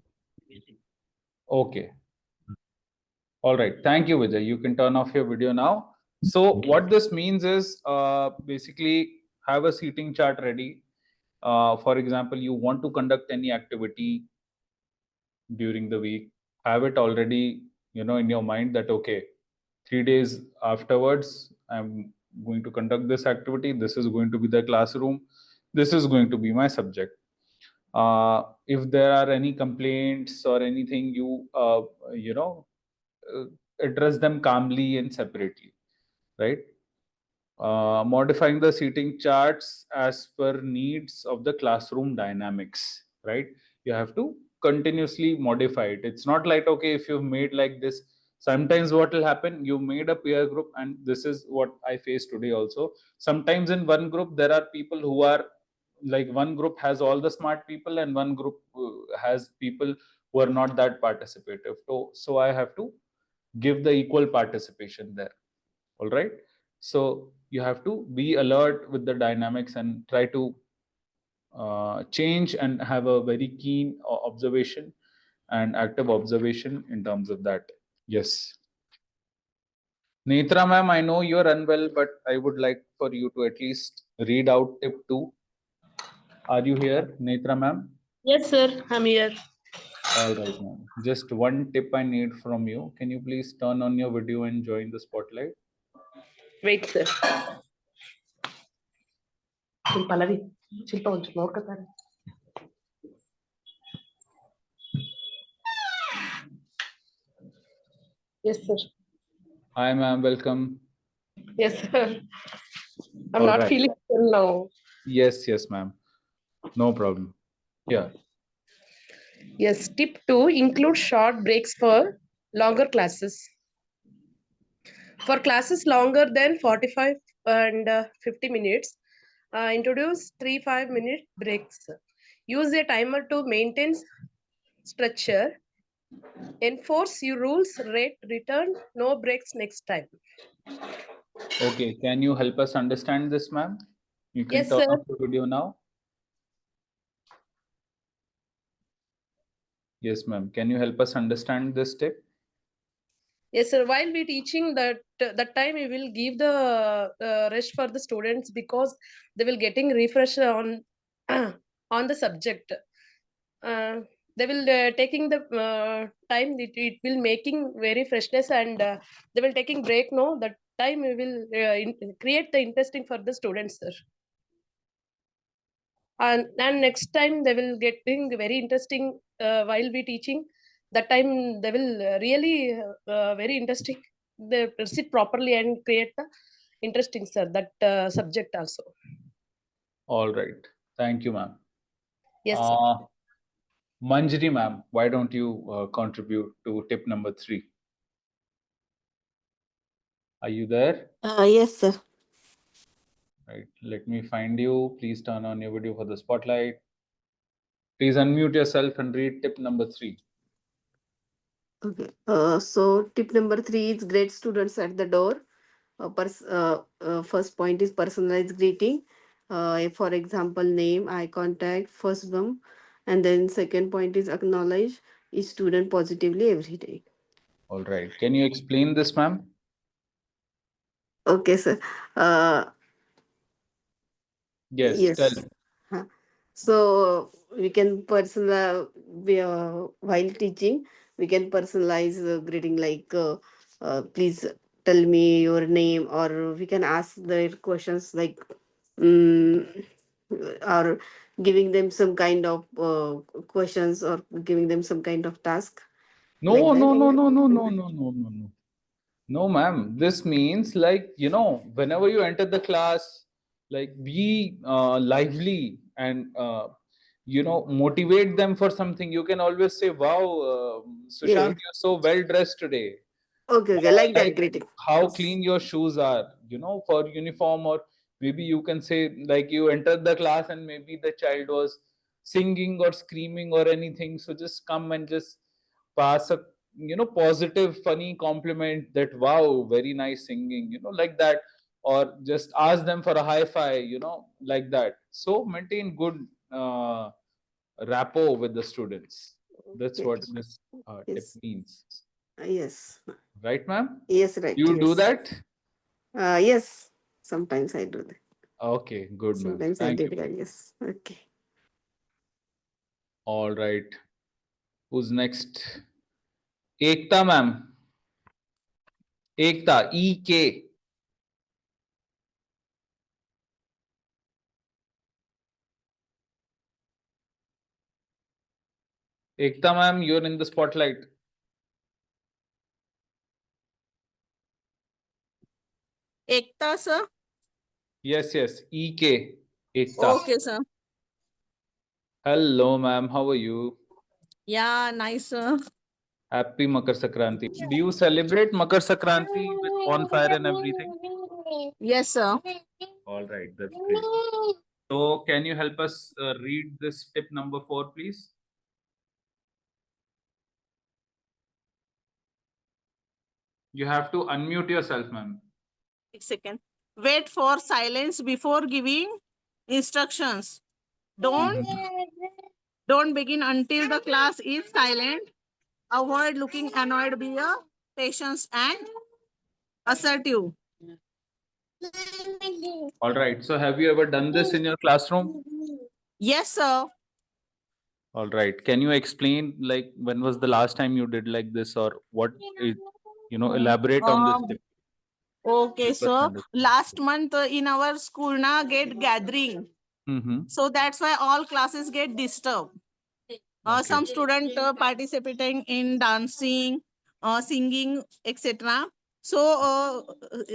Okay. All right. Thank you, Vijay. You can turn off your video now. So what this means is basically have a seating chart ready. For example, you want to conduct any activity during the week, have it already, in your mind that, okay, 3 days afterwards, I'm going to conduct this activity. This is going to be the classroom. This is going to be my subject. If there are any complaints or anything, address them calmly and separately, right? Modifying the seating charts as per needs of the classroom dynamics, right? You have to continuously modify it. It's not like, okay, if you've made like this, sometimes what will happen, you made a peer group, and this is what I face today also. Sometimes in one group, there are people who are like, one group has all the smart people and one group has people who are not that participative. So I have to give the equal participation there. All right. So you have to be alert with the dynamics and try to change and have a very keen observation and active observation in terms of that. Yes. Netra ma'am, I know you're unwell, but I would like for you to at least read out tip 2. Are you here, Netra ma'am? Yes, sir. I'm here. All right, ma'am. Just one tip I need from you. Can you please turn on your video and join the spotlight? Wait, sir. Pallavi, Shilpa onಚೂರು ನೋಡ್ಕೊತಾರೆ. Yes, sir. Hi, ma'am. Welcome. Yes, sir. I'm All not right. feeling well now. Yes, ma'am. No problem. Yeah. Yes, tip 2, include short breaks for longer classes. For classes longer than 45 and 50 minutes, introduce 3-5 minute breaks. Use a timer to maintain structure. Enforce your rules, rate, return, no breaks next time. Okay. Can you help us understand this, ma'am? You can Yes, turn sir. off the video now. Yes, ma'am. Can you help us understand this tip? Yes, sir. While we teaching that time, we will give the rest for the students because they will getting refresh on on the subject. They will taking the time. It will making very freshness, and they will taking break. No, that time we will create the interesting for the students, sir. And next time they will getting very interesting while we teaching. That time they will really very interesting. They sit properly and create the interesting, sir, that subject also. All right. Thank you, ma'am. Yes, sir. Manjari, ma'am, why don't you contribute to tip number 3? Are you there? Yes, sir. Right. Let me find you. Please turn on your video for the spotlight. Please unmute yourself and read tip number 3. Okay. So tip number 3 is great students at the door. First point is personalized greeting. For example, name, eye contact, first bump, and then second point is acknowledge each student positively every day. All right. Can you explain this, ma'am? Okay, sir. Uh, Yes, tell yes. me. Huh. So we can personalize while teaching. We can personalize greeting like, please tell me your name, or we can ask their questions like, um, or giving them some kind of questions, or giving them some kind of task like No, that. no, no, no, no, no, no, no, no, no. No, ma'am. This means, like, whenever you enter the class, like, be lively and, motivate them for something. You can always say, wow, Sushant, Yeah. you're so well dressed today. Okay. Okay. Like Like that greeting. how Yes. clean your shoes are, for uniform. Or maybe you can say, like, you entered the class and maybe the child was singing or screaming or anything. So just come and just pass a positive funny compliment that, wow, very nice singing, like that. Or just ask them for a high five, like that. So maintain good rapport with the students. That's Okay. what this tip Yes. means. Yes. Right, ma'am? Yes. Right. You do Yes. that? Yes. Sometimes I do that. Okay, good, ma'am. Sometimes I Thank did you. that. Yes. Okay. All right. Who's next? Ekta, ma'am. Ekta, EK. Ekta, ma'am, you're in the spotlight. Ekta, sir. Yes, yes. EK. Ekta. Okay, sir. Hello, ma'am. How are you? Yeah, nice, sir. Happy Makar Sankranti. Do you celebrate Makar Sankranti with bonfire and everything? Yes, sir. All right, that's great. So, can you help us read this tip number 4, please? You have to unmute yourself, ma'am. 1 second. Wait for silence before giving instructions. Don't don't begin until the class is silent. Avoid looking annoyed. Be a patience and assertive. All right. So, have you ever done this in your classroom? Yes, sir. All right. Can you explain, like, when was the last time you did like this, or what is, elaborate on this Um, tip? okay, Help us so understand. last month in our school na get gathering. Mm-hmm. So that's why all classes get disturbed. Okay. Some student participating in dancing, singing, etc. So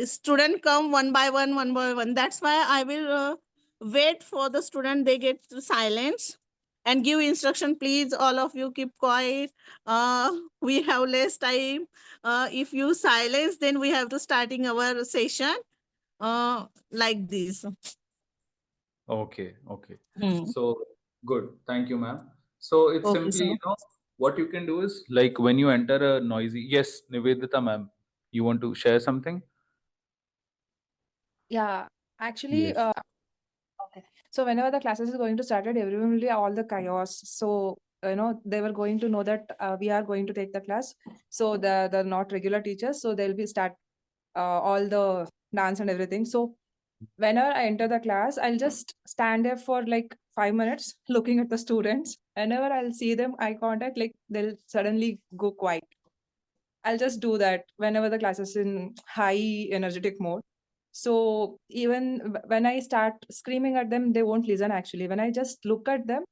student come one by one, one by one. That's why I will wait for the student. They get to silence and give instruction. Please, all of you keep quiet. We have less time. If you silence, then we have to starting our session. Like this. Okay. Okay. Hmm. So good. Thank you, ma'am. So it's Okay, simply, sir. what you can do is, like, when you enter a noisy. Yes, Nivedita, ma'am. You want to share something? Yeah, actually, Yes. okay. So whenever the classes is going to start, everyone will be all the chaos. So they were going to know that we are going to take the class. So the not regular teachers, so they'll be start all the dance and everything. So whenever I enter the class, I'll just stand there for like 5 minutes, looking at the students. Whenever I'll see them eye contact, like they'll suddenly go quiet. I'll just do that whenever the class is in high energetic mode. So even when I start screaming at them, they won't listen actually. When I just look at them,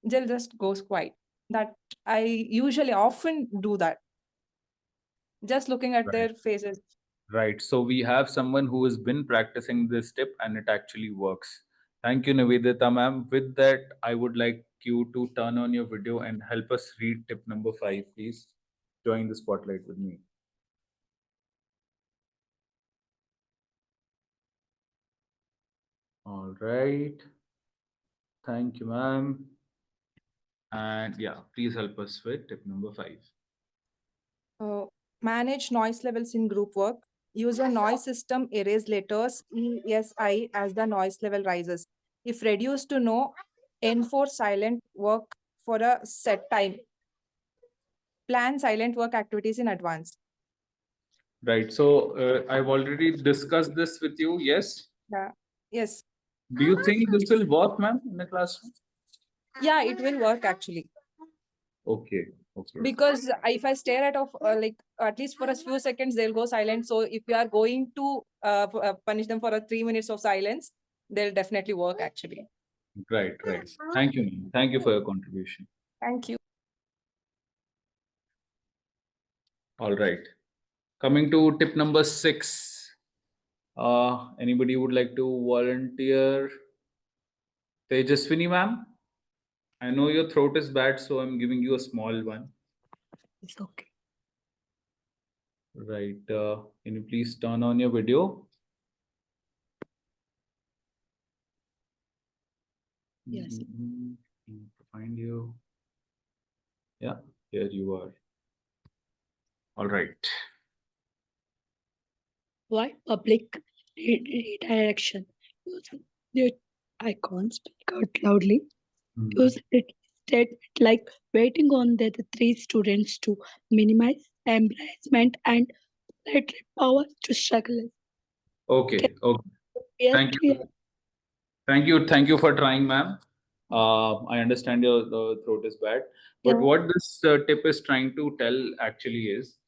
they'll just go quiet. That I usually often do that. Just looking at Right. their faces. Right. So we have someone who has been practicing this tip and it actually works. Thank you, Nivedita, ma'am. With that, I would like you to turn on your video and help us read tip number 5, please. Join the spotlight with me. All right. Thank you, ma'am. And yeah, please help us with tip number 5. Manage noise levels in group work. Use a noise system, erase letters ESI as the noise level rises. If reduced to no, enforce silent work for a set time. Plan silent work activities in advance. Right. So I've already discussed this with you. Yes. Yeah. Yes. Do you think this will work, ma'am, in the classroom? Yeah, it will work actually. Okay. Okay. Because if I stare at like at least for a few seconds, they'll go silent. So if we are going to punish them for a 3 minutes of silence, they'll definitely work actually. Right. Right. Thank you, ma'am. Thank you for your contribution. Thank you. All right. Coming to tip number 6. Anybody would like to volunteer? Tejaswini, ma'am. I know your throat is bad, so I'm giving you a small one. It's okay. Right. Can you please turn on your video? Yes. Find you. Yeah, here you are. All right. Why public redirection? Use the icons, speak out loudly. Use it statement like waiting on the three students to minimize embarrassment and let power to struggle. Okay. Okay. Yes, Thank clear. you. Thank you. Thank you for trying, ma'am. I understand your the throat is bad, but Yeah. what this tip is trying to tell actually is,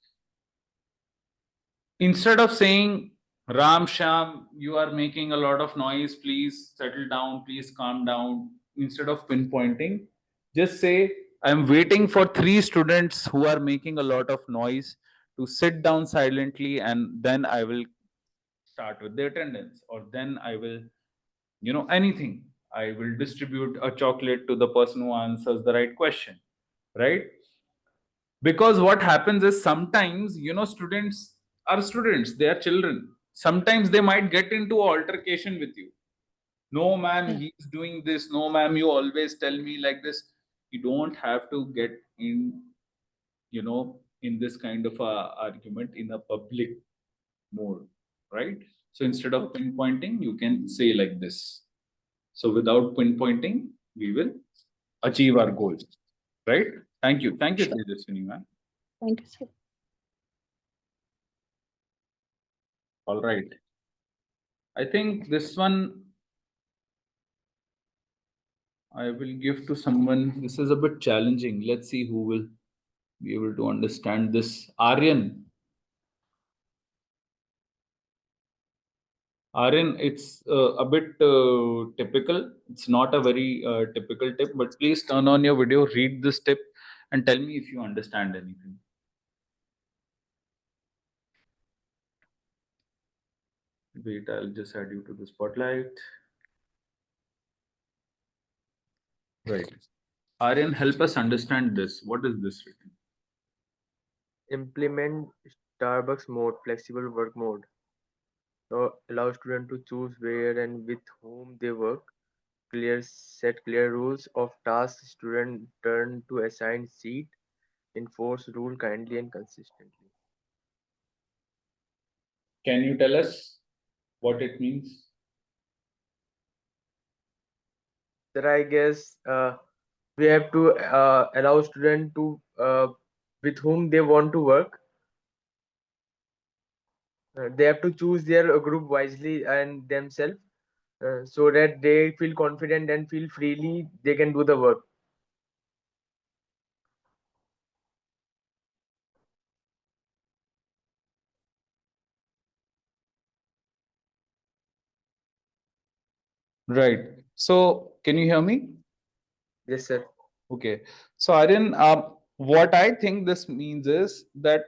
instead of saying, Ram Sham, you are making a lot of noise, please settle down, please calm down, instead of pinpointing, just say, I'm waiting for 3 students who are making a lot of noise to sit down silently, and then I will start with the attendance, or then I will, anything. I will distribute a chocolate to the person who answers the right question, right? Because what happens is, sometimes, students are students, they are children. Sometimes they might get into altercation with you. No, ma'am, Yeah. he's doing this. No, ma'am, you always tell me like this. You don't have to get in, in this kind of a argument in a public mode, right? So instead of pinpointing, you can say like this. So without pinpointing, we will achieve our goal, right? Thank you. Thank you, Sure. Tejaswini, ma'am. Thank you, sir. All right. I think this one I will give to someone. This is a bit challenging. Let's see who will be able to understand this. Aryan. Aryan, it's a bit typical. It's not a very typical tip, but please turn on your video, read this tip, and tell me if you understand anything. Wait, I'll just add you to the spotlight. Right. Aryan, help us understand this. What is this written? Implement Starbucks mode, flexible work mode. So allow students to choose where and with whom they work. Set clear rules of tasks. Student turn to assigned seat. Enforce rule kindly and consistently. Can you tell us what it means? Sir, I guess we have to allow student to with whom they want to work. They have to choose their group wisely and themselves, so that they feel confident and feel freely they can do the work. Right. So, can you hear me? Yes, sir. Okay. So, Aryan, what I think this means is that,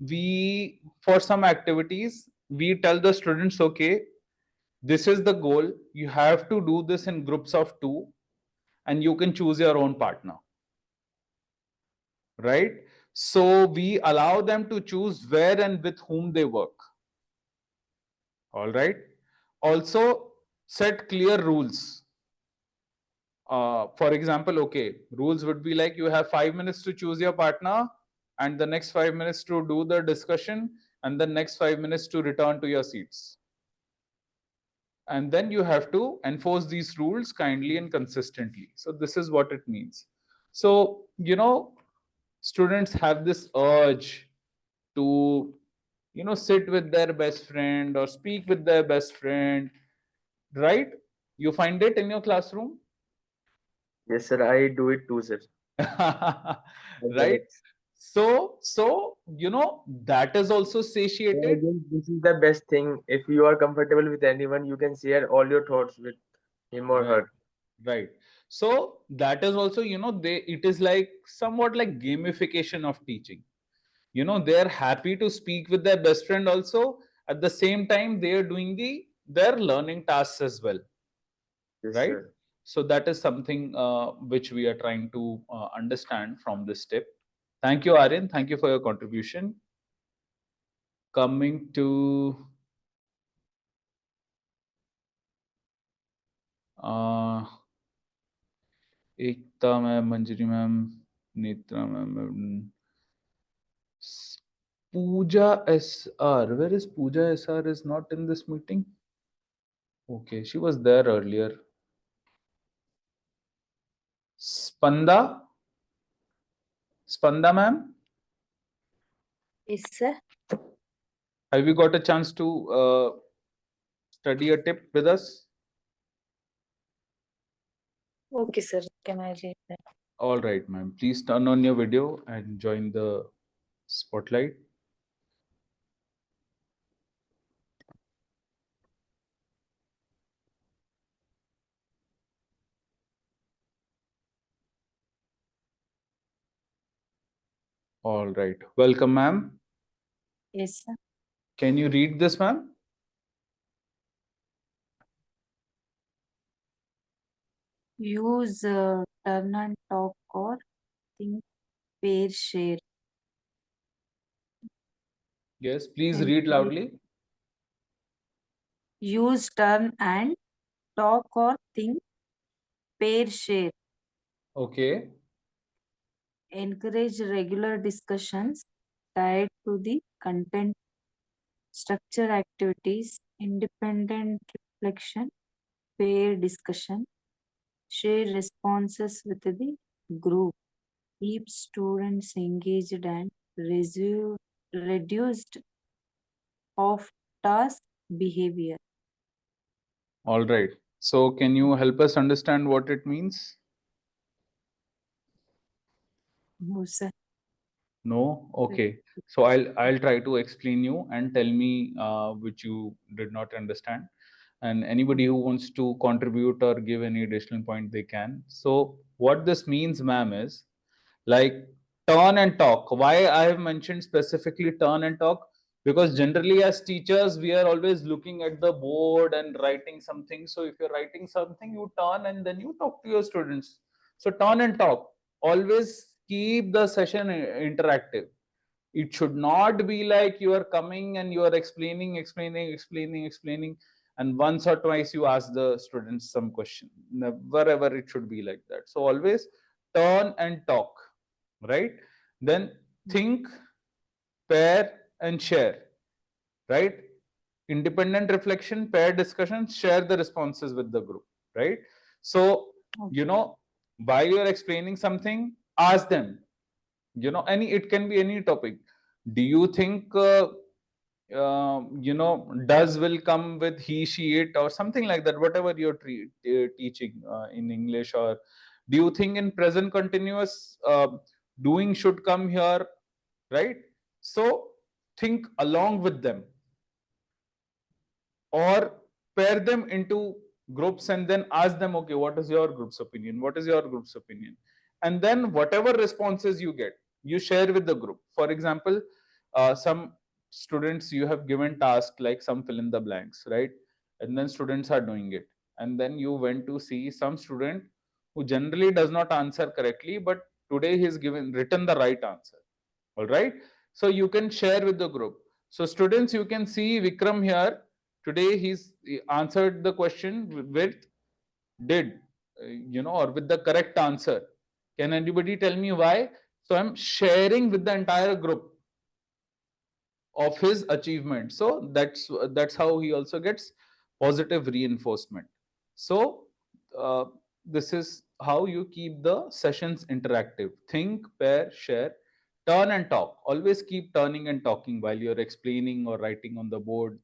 we, for some activities, we tell the students, okay, this is the goal. You have to do this in groups of 2, and you can choose your own partner. Right? So, we allow them to choose where and with whom they work. All right. Also set clear rules. For example, okay, rules would be like you have 5 minutes to choose your partner, and the next 5 minutes to do the discussion, and the next 5 minutes to return to your seats. And then you have to enforce these rules kindly and consistently. So this is what it means. So, students have this urge to, sit with their best friend or speak with their best friend, right? You find it in your classroom? Yes, sir. I do it too, sir. Right? So, that is also Yeah, I satiated. guess this is the best thing. If you are comfortable with anyone, you can share all your thoughts with him or Right. her. Right. So that is also, it is like somewhat like gamification of teaching. They're happy to speak with their best friend also. At the same time, they are doing their learning tasks as well. Yes, Right? sir. So that is something which we are trying to understand from this tip. Thank you, Aryan. Thank you for your contribution. Coming to Ekta ma'am, Manjari ma'am, Netra ma'am, Pooja SR. Where is Pooja SR? Is not in this meeting. Okay, she was there earlier. Spanda? Spanda ma'am? Yes, sir. Have you got a chance to study a tip with us? Okay, sir. Can I read that? All right, ma'am. Please turn on your video and join the spotlight. All right. Welcome, ma'am. Yes, sir. Can you read this, ma'am? Use turn and talk or think, pair, share. Yes, please And read loudly. use turn and talk or think, pair, share. Okay. Encourage regular discussions tied to the content, structure activities, independent reflection, pair discussion, share responses with the group, keep students engaged and reduced off task behavior. All right. So can you help us understand what it means? No, sir. No? Okay. So I'll try to explain you and tell me which you did not understand. And anybody who wants to contribute or give any additional point, they can. So what this means, ma'am, is like turn and talk. Why I have mentioned specifically turn and talk? Because generally as teachers, we are always looking at the board and writing something. So if you're writing something, you turn and then you talk to your students. So turn and talk. Always keep the session interactive. It should not be like you are coming and you are explaining, and once or twice you ask the students some question. Never ever it should be like that. So always turn and talk, right? Then think, pair, and share, right? Independent reflection, pair discussion, share the responses with the group, right? So, while you're explaining something, ask them, any, it can be any topic. Do you think, does will come with he, she, it, or something like that, whatever you're teaching in English? Or do you think in present continuous doing should come here, right? So think along with them, or pair them into groups and then ask them, okay, what is your group's opinion, what is your group's opinion? And then whatever responses you get, you share with the group. For example, some students, you have given task like some fill in the blanks, right? And then students are doing it, and then you went to see some student who generally does not answer correctly, but today he's given written the right answer. All right. So you can share with the group. So students, you can see Vikram here. Today he answered the question with did, or with the correct answer. Can anybody tell me why? So I'm sharing with the entire group of his achievement. So that's how he also gets positive reinforcement. So this is how you keep the sessions interactive. Think, pair, share, turn and talk. Always keep turning and talking while you're explaining or writing on the board,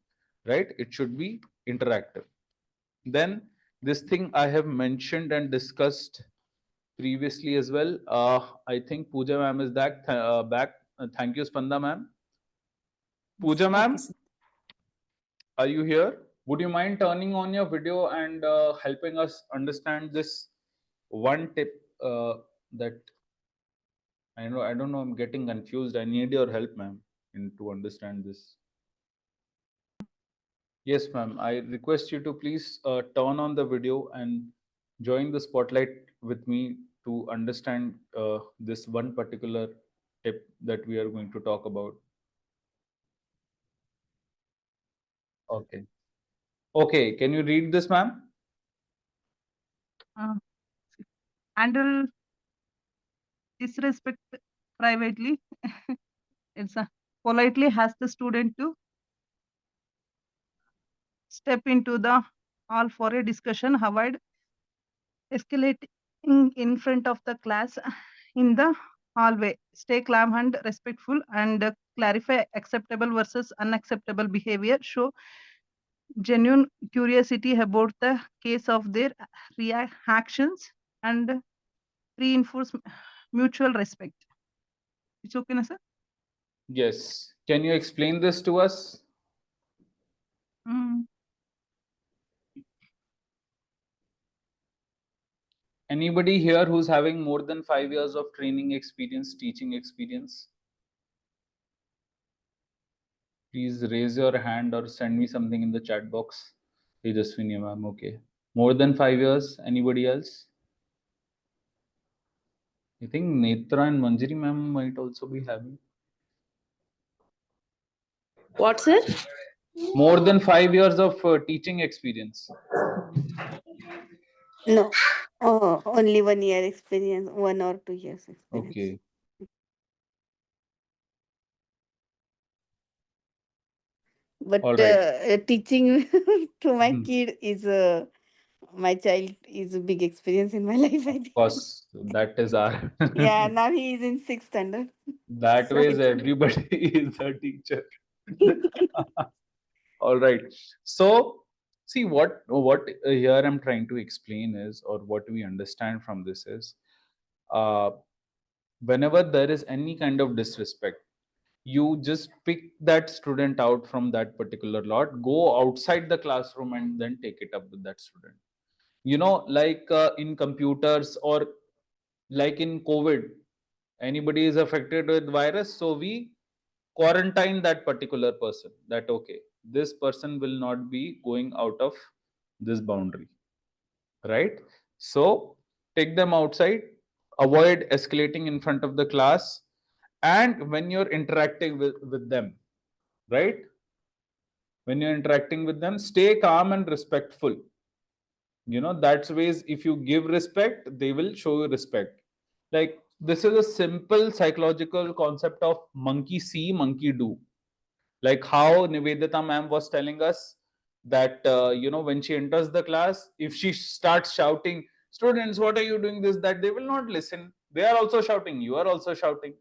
right? It should be interactive. Then this thing I have mentioned and discussed previously as well. I think Pooja ma'am is back. Thank you, Spanda ma'am. Pooja ma'am, are you here? Would you mind turning on your video and helping us understand this one tip that I don't know, I'm getting confused. I need your help, ma'am, to understand this. Yes, ma'am. I request you to please turn on the video and join the spotlight with me to understand this one particular tip that we are going to talk about. Okay. Okay. Can you read this, ma'am? Handle disrespect privately. It's politely ask the student to step into the hall for a discussion. Avoid escalating in front of the class in the hallway. Stay calm and respectful and clarify acceptable versus unacceptable behavior. Show genuine curiosity about the case of their reactions and reinforce mutual respect. It's okay, na, sir? Yes. Can you explain this to us? Anybody here who's having more than 5 years of training experience, teaching experience? Please raise your hand or send me something in the chat box. Tejaswini ma'am, okay. More than 5 years, anybody else? I think Netra and Manjari ma'am might also be having. What's it? More than 5 years of teaching experience. No, only 1 year experience, 1 or 2 years experience. Okay. But All right. teaching to my kid is my child is a big experience in my life, I think. Of course, that is our. Yeah, now he is in 6th standard. That So way, it's everybody is a teacher. All right. So, see what here I'm trying to explain is, or what we understand from this is, uh, whenever there is any kind of disrespect, you just pick that student out from that particular lot, go outside the classroom, and then take it up with that student. Like in computers or like in COVID, anybody is affected with virus, so we quarantine that particular person, that okay, this person will not be going out of this boundary, right? So take them outside, avoid escalating in front of the class, and when you're interacting with them, right, when you're interacting with them, stay calm and respectful. That's ways, if you give respect, they will show you respect. Like, this is a simple psychological concept of monkey see, monkey do. Like how Nivedita ma'am was telling us that when she enters the class, if she starts shouting, students, what are you doing, this, that, they will not listen. They are also shouting, you are also shouting,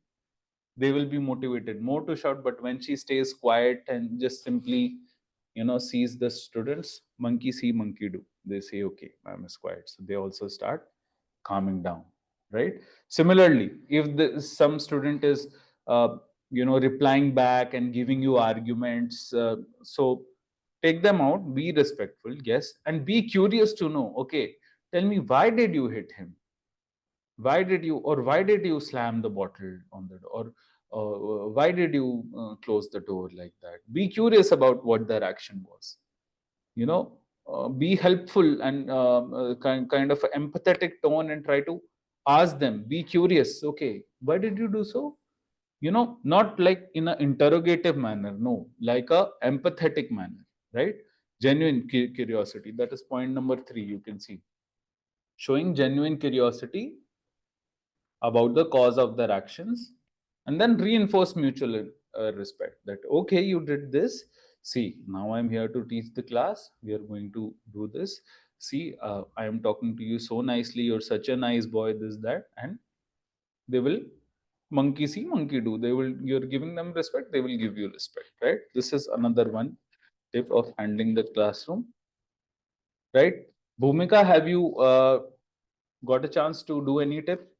they will be motivated more to shout. But when she stays quiet and just simply sees the students, monkey see, monkey do, they say, okay, ma'am is quiet, so they also start calming down, right? Similarly, if some student is replying back and giving you arguments, so take them out, be respectful, yes, and be curious to know, okay, tell me, why did you hit him? Why did you slam the bottle on the door? Or why did you close the door like that? Be curious about what their action was. Be helpful and kind of empathetic tone, and try to ask them, be curious, okay, why did you do so? Not like in an interrogative manner, no, like a empathetic manner, right? Genuine curiosity. That is point number 3. You can see showing genuine curiosity about the cause of their actions, and then reinforce mutual respect. That okay, you did this. See, now I'm here to teach the class. We are going to do this. See, I am talking to you so nicely. You're such a nice boy. This, that, and they will monkey see, monkey do. They will. You're giving them respect. They will give you respect. Right. This is another one tip of handling the classroom. Right. Bhumika, have you got a chance to do any tip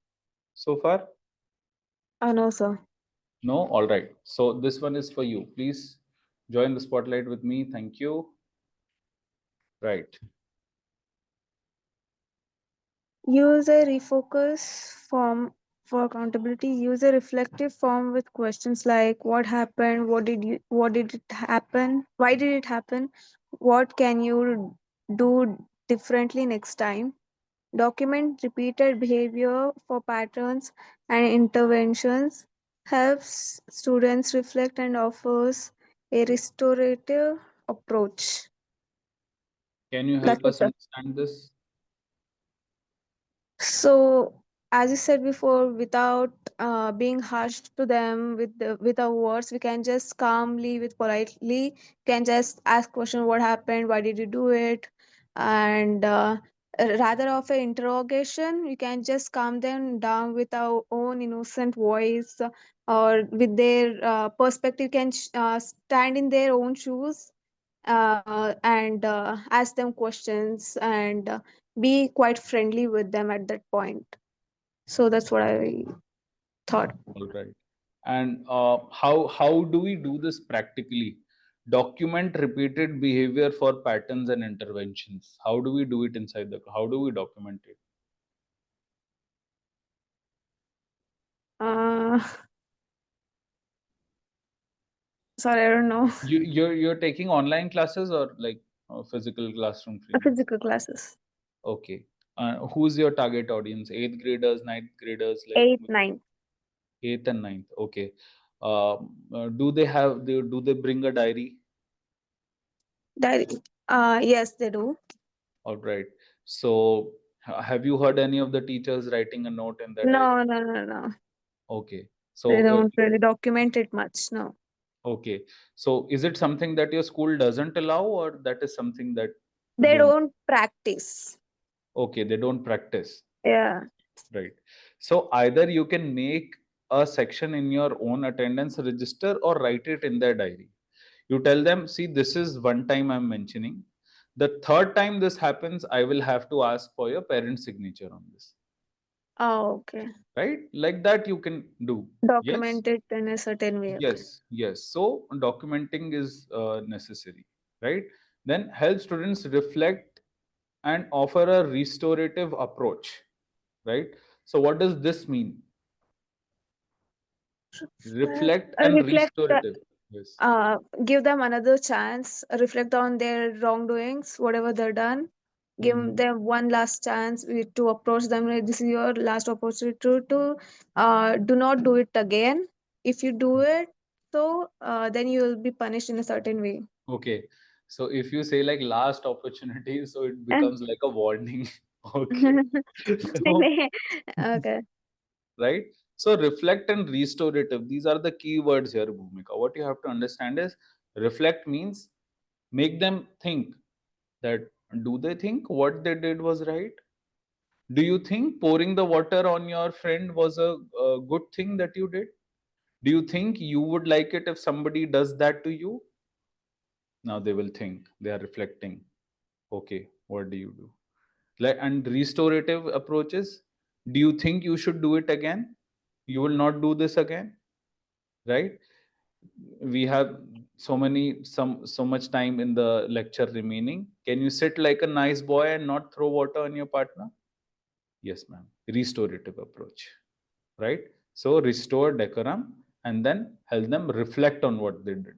so far? No, sir. No? All right. So this one is for you. Please join the spotlight with me. Thank you. Right. Use a refocus form for accountability. Use a reflective form with questions like what happened, what did it happen, why did it happen, what can you do differently next time. Document repeated behavior for patterns and interventions. Helps students reflect and offers a restorative approach. Can you That's help it, us sir. understand this? So, as you said before, without being harsh to them with our words, we can just calmly, with politely, can just ask question, what happened, why did you do it, and rather of an interrogation, we can just calm them down with our own innocent voice, or with their perspective, can stand in their own shoes, and ask them questions, and be quite friendly with them at that point. So that's what I thought. All right. And how do we do this practically? Document repeated behavior for patterns and interventions. How do we do it inside the? How do we document it? Uh, sorry, I don't know. You're taking online classes or like physical classroom training? Physical classes. Okay. Who's your target audience? Eighth graders, ninth graders, like 8, 9. eighth and ninth. Okay. Do they have? Do they bring a diary? That, yes, they do. All right. So, have you heard any of the teachers writing a note in their diary? No, no, no, no. Okay. They So, don't really document it much. No, okay. So, is it something that your school doesn't allow, or that is something that you they don't? don't practice. Okay, they don't practice. Yeah. Right. So, either you can make a section in your own attendance register or write it in their diary. You tell them, see, this is one time I'm mentioning. The third time this happens, I will have to ask for your parent signature on this. Oh, okay. Right? Like that you can do. Yes? Document it in a certain way. Okay. Yes. So documenting is necessary. Right? Then help students reflect and offer a restorative approach. Right? So what does this mean? Reflect and Reflect. restorative. Yes. Give them another chance. Reflect on their wrongdoings, whatever they're done. Give them one last chance to approach them. Like, this is your last opportunity to do not do it again. If you do it, so then you will be punished in a certain way. Okay. So if you say like last opportunity, so it becomes like a warning. Okay. So, Okay. right? So reflect and restorative. These are the key words here, Bhumika. What you have to understand is reflect means make them think that do they think what they did was right? Do you think pouring the water on your friend was a good thing that you did? Do you think you would like it if somebody does that to you? Now they will think, they are reflecting. Okay, what do you do? Like, and restorative approaches, do you think you should do it again? You will not do this again, right? We have so much time in the lecture remaining. Can you sit like a nice boy and not throw water on your partner? Yes, ma'am. Restorative approach, right? So restore decorum and then help them reflect on what they did,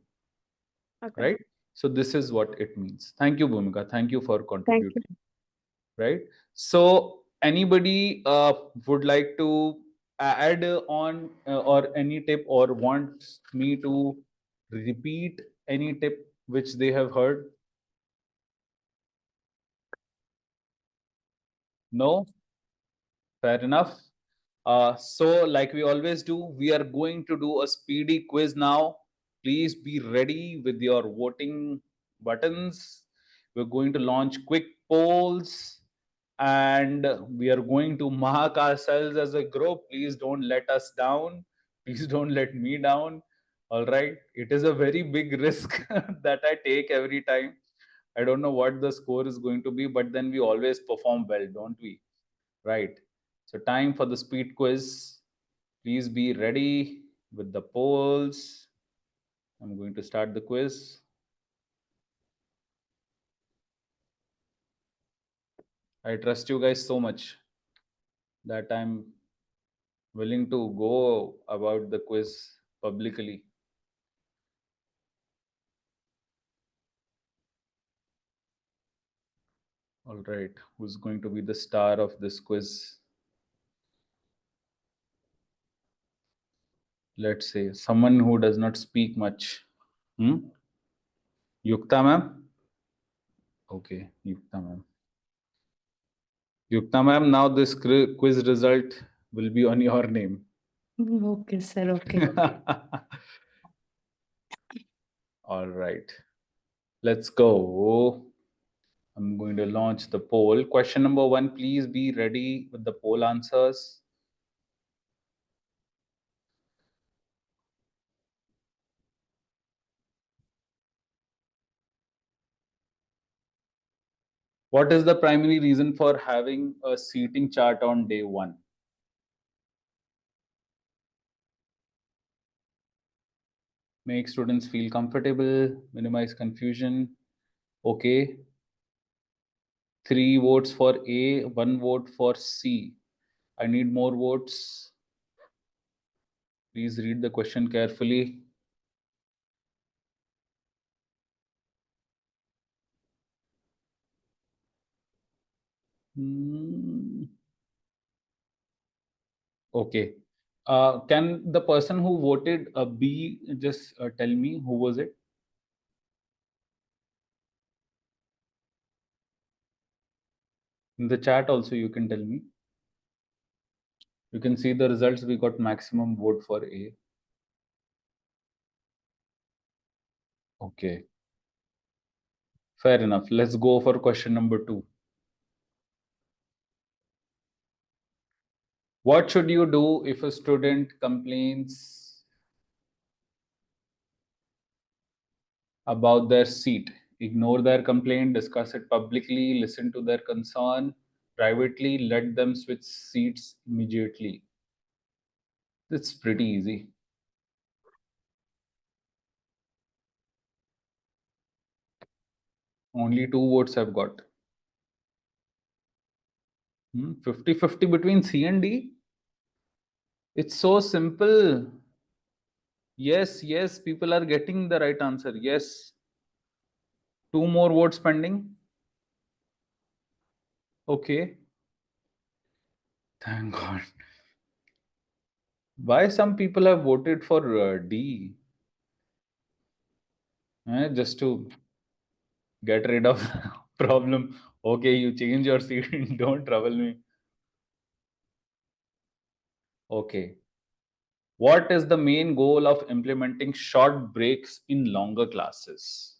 Okay. right? So this is what it means. Thank you, Bhumika. Thank you for Thank you. contributing, right? So anybody would like to add on or any tip or wants me to repeat any tip which they have heard? No? Fair enough. So, like we always do, we are going to do a speedy quiz now. Please be ready with your voting buttons. We're going to launch quick polls and we are going to mark ourselves as a group. Please don't let us down. Please don't let me down. All right. It is a very big risk that I take every time. I don't know what the score is going to be, but then we always perform well, don't we? Right. So time for the speed quiz. Please be ready with the polls. I'm going to start the quiz. I trust you guys so much that I'm willing to go about the quiz publicly. All right, who's going to be the star of this quiz? Let's say someone who does not speak much. Yukta ma'am? Okay, Yukta ma'am. Yukta ma'am, now this quiz result will be on your name. Okay, sir. Okay. All right. Let's go. I'm going to launch the poll. Question number 1, please be ready with the poll answers. What is the primary reason for having a seating chart on day 1? Make students feel comfortable, minimize confusion. Okay. 3 votes for A, 1 vote for C. I need more votes. Please read the question carefully. Okay. Can the person who voted B just tell me who was it? In the chat also you can tell me. You can see the results. We got maximum vote for A. Okay. Fair enough. Let's go for question number 2. What should you do if a student complains about their seat? Ignore their complaint, discuss it publicly, listen to their concern privately, let them switch seats immediately. It's pretty easy. Only 2 votes have got. 50-50 between C and D? It's so simple. Yes, yes, people are getting the right answer. Yes. 2 more votes pending. Okay. Thank God. Why some people have voted for D? Just to get rid of problem. Okay, you change your seat. Don't trouble me. Okay. What is the main goal of implementing short breaks in longer classes?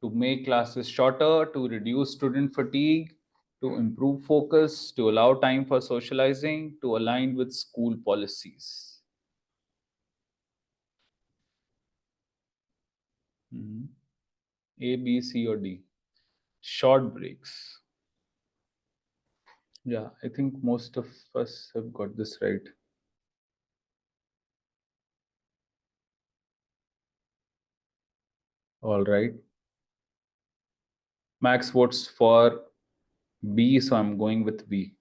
To make classes shorter, to reduce student fatigue, to improve focus, to allow time for socializing, to align with school policies. A, B, C, or D? Short breaks. Yeah, I think most of us have got this right. All right. Max votes for B, so I'm going with B.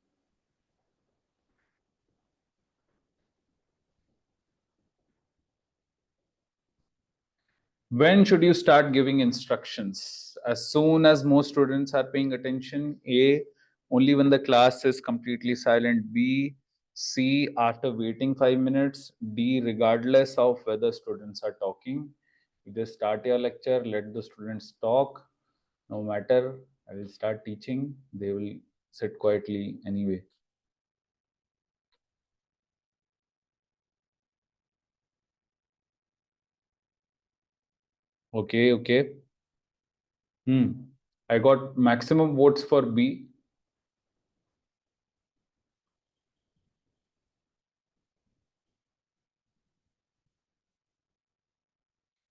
When should you start giving instructions? As soon as most students are paying attention. A, only when the class is completely silent. B, C, after waiting 5 minutes. D, regardless of whether students are talking. You just start your lecture, let the students talk, no matter I will start teaching. They will sit quietly anyway. Okay, okay. I got maximum votes for B.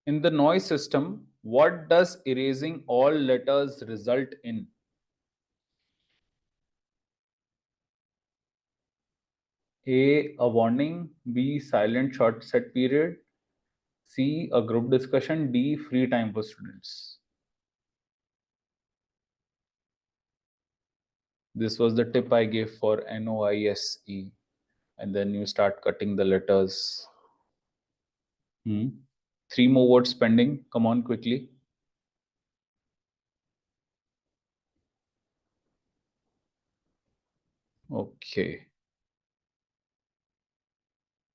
In the noise system, what does erasing all letters result in? A warning, B, silent short set period, C, a group discussion, D, free time for students. This was the tip I gave for NOISE. And then you start cutting the letters. 3 more votes pending. Come on, quickly. Okay.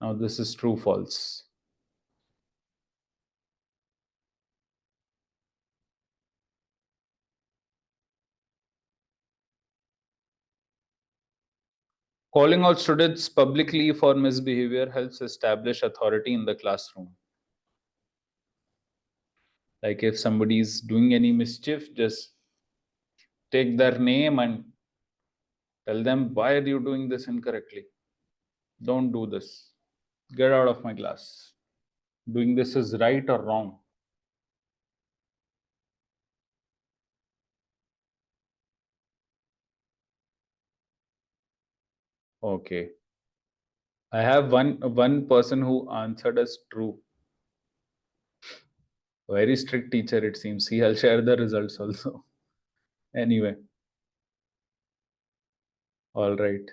Now this is true, false. Calling out students publicly for misbehavior helps establish authority in the classroom. Like if somebody is doing any mischief, just take their name and tell them, why are you doing this incorrectly? Don't do this. Get out of my class. Doing this is right or wrong. Okay. I have one person who answered as true. Very strict teacher, it seems. See, I'll share the results also. Anyway. All right.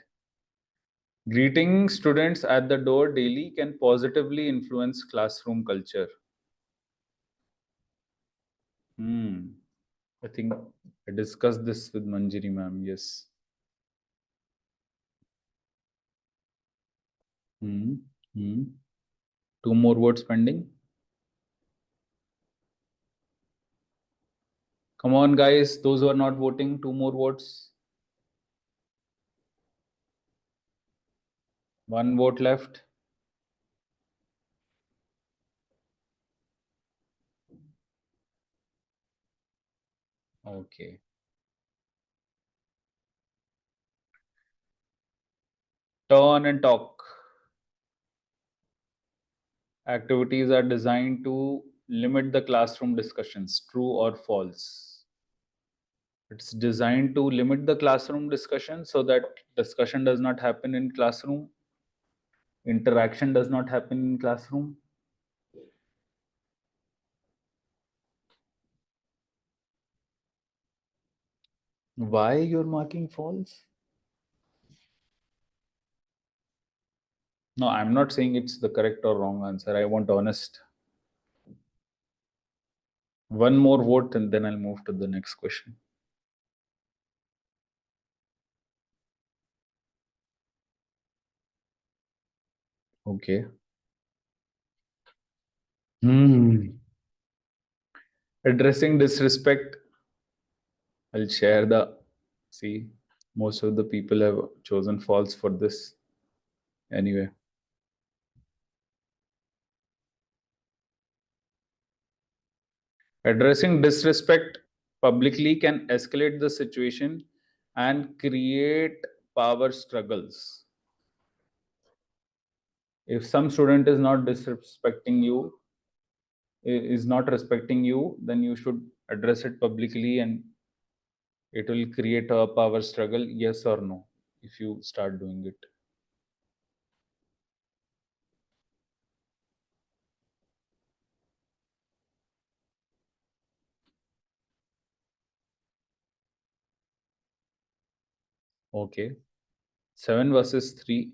Greeting students at the door daily can positively influence classroom culture. I think I discussed this with Manjiri ma'am. Yes. 2 more votes pending. Come on, guys. Those who are not voting, 2 more votes. 1 vote left. Okay. Turn and talk. Activities are designed to limit the classroom discussions. True or false? It's designed to limit the classroom discussion so that discussion does not happen in classroom. Interaction does not happen in classroom. Why you're marking false? No, I'm not saying it's the correct or wrong answer. I want honest. 1 more vote and then I'll move to the next question. Okay. Addressing disrespect. I'll share the. See, most of the people have chosen false for this. Anyway. Addressing disrespect publicly can escalate the situation and create power struggles. If some student is not disrespecting you, is not respecting you, then you should address it publicly and it will create a power struggle, yes or no, if you start doing it. Okay. 7 versus 3.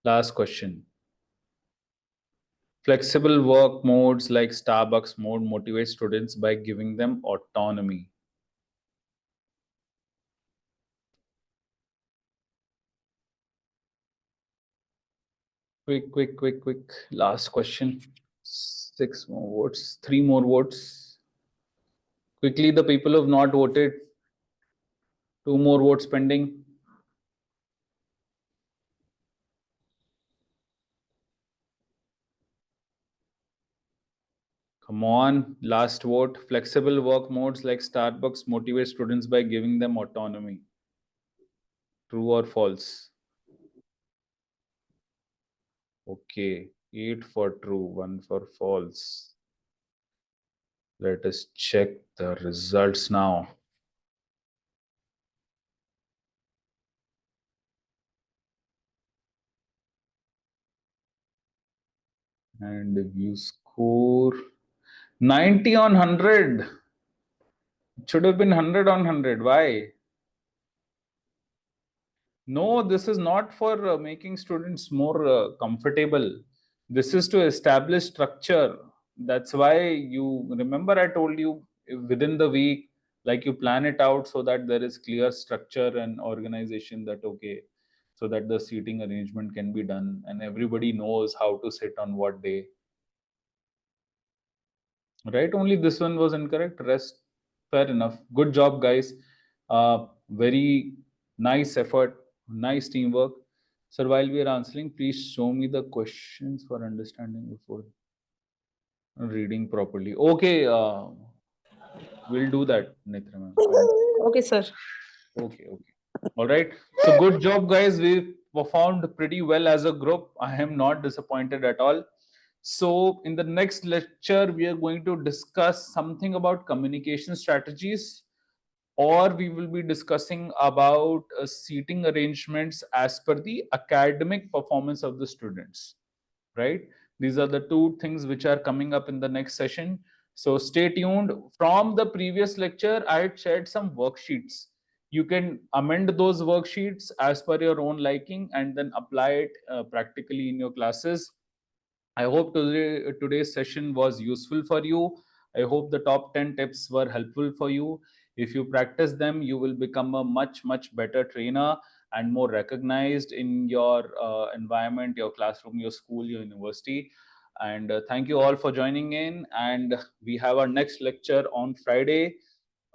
Last question. Flexible work modes like Starbucks mode motivate students by giving them autonomy. Quick. Last question. 6 more votes. 3 more votes. Quickly, the people who have not voted. 2 more votes pending. Come on, last vote. Flexible work modes like Starbucks motivate students by giving them autonomy. True or false? Okay, 8 for true, 1 for false. Let us check the results now. And if you score 90 on 100, it should have been 100 on 100. Why? No, this is not for making students more comfortable. This is to establish structure. That's why you remember I told you within the week, like you plan it out so that there is clear structure and organization, that okay, so that the seating arrangement can be done and everybody knows how to sit on what day. Right? Only this one was incorrect. Rest, fair enough. Good job, guys. Very nice effort, nice teamwork. Sir, while we are answering, please show me the questions for understanding before reading properly. Okay, we'll do that, Nitra ma'am. Okay, sir. Okay. All right. So good job, guys. We performed pretty well as a group. I am not disappointed at all. So in the next lecture, we are going to discuss something about communication strategies, or we will be discussing about seating arrangements as per the academic performance of the students, right? These are the two things which are coming up in the next session. So stay tuned. From the previous lecture, I had shared some worksheets. You can amend those worksheets as per your own liking and then apply it practically in your classes. I hope today's session was useful for you. I hope the top 10 tips were helpful for you. If you practice them, you will become a much better trainer and more recognized in your environment, your classroom, your school, your university. And thank you all for joining in. And we have our next lecture on Friday.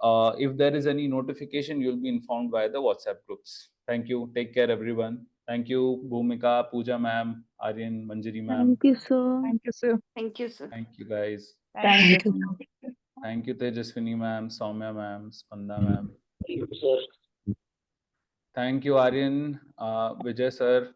If there is any notification, you'll be informed by the WhatsApp groups. Thank you. Take care, everyone. Thank you, Bhumika, Pooja ma'am, Aryan, Manjari ma'am. Thank you, sir. Thank you, sir. Thank you, sir. Thank you, guys. Thank you. Thank you, Tejaswini ma'am, Soumya ma'am, Spanda ma'am. Thank you, sir. Thank you, Aryan, Vijay sir.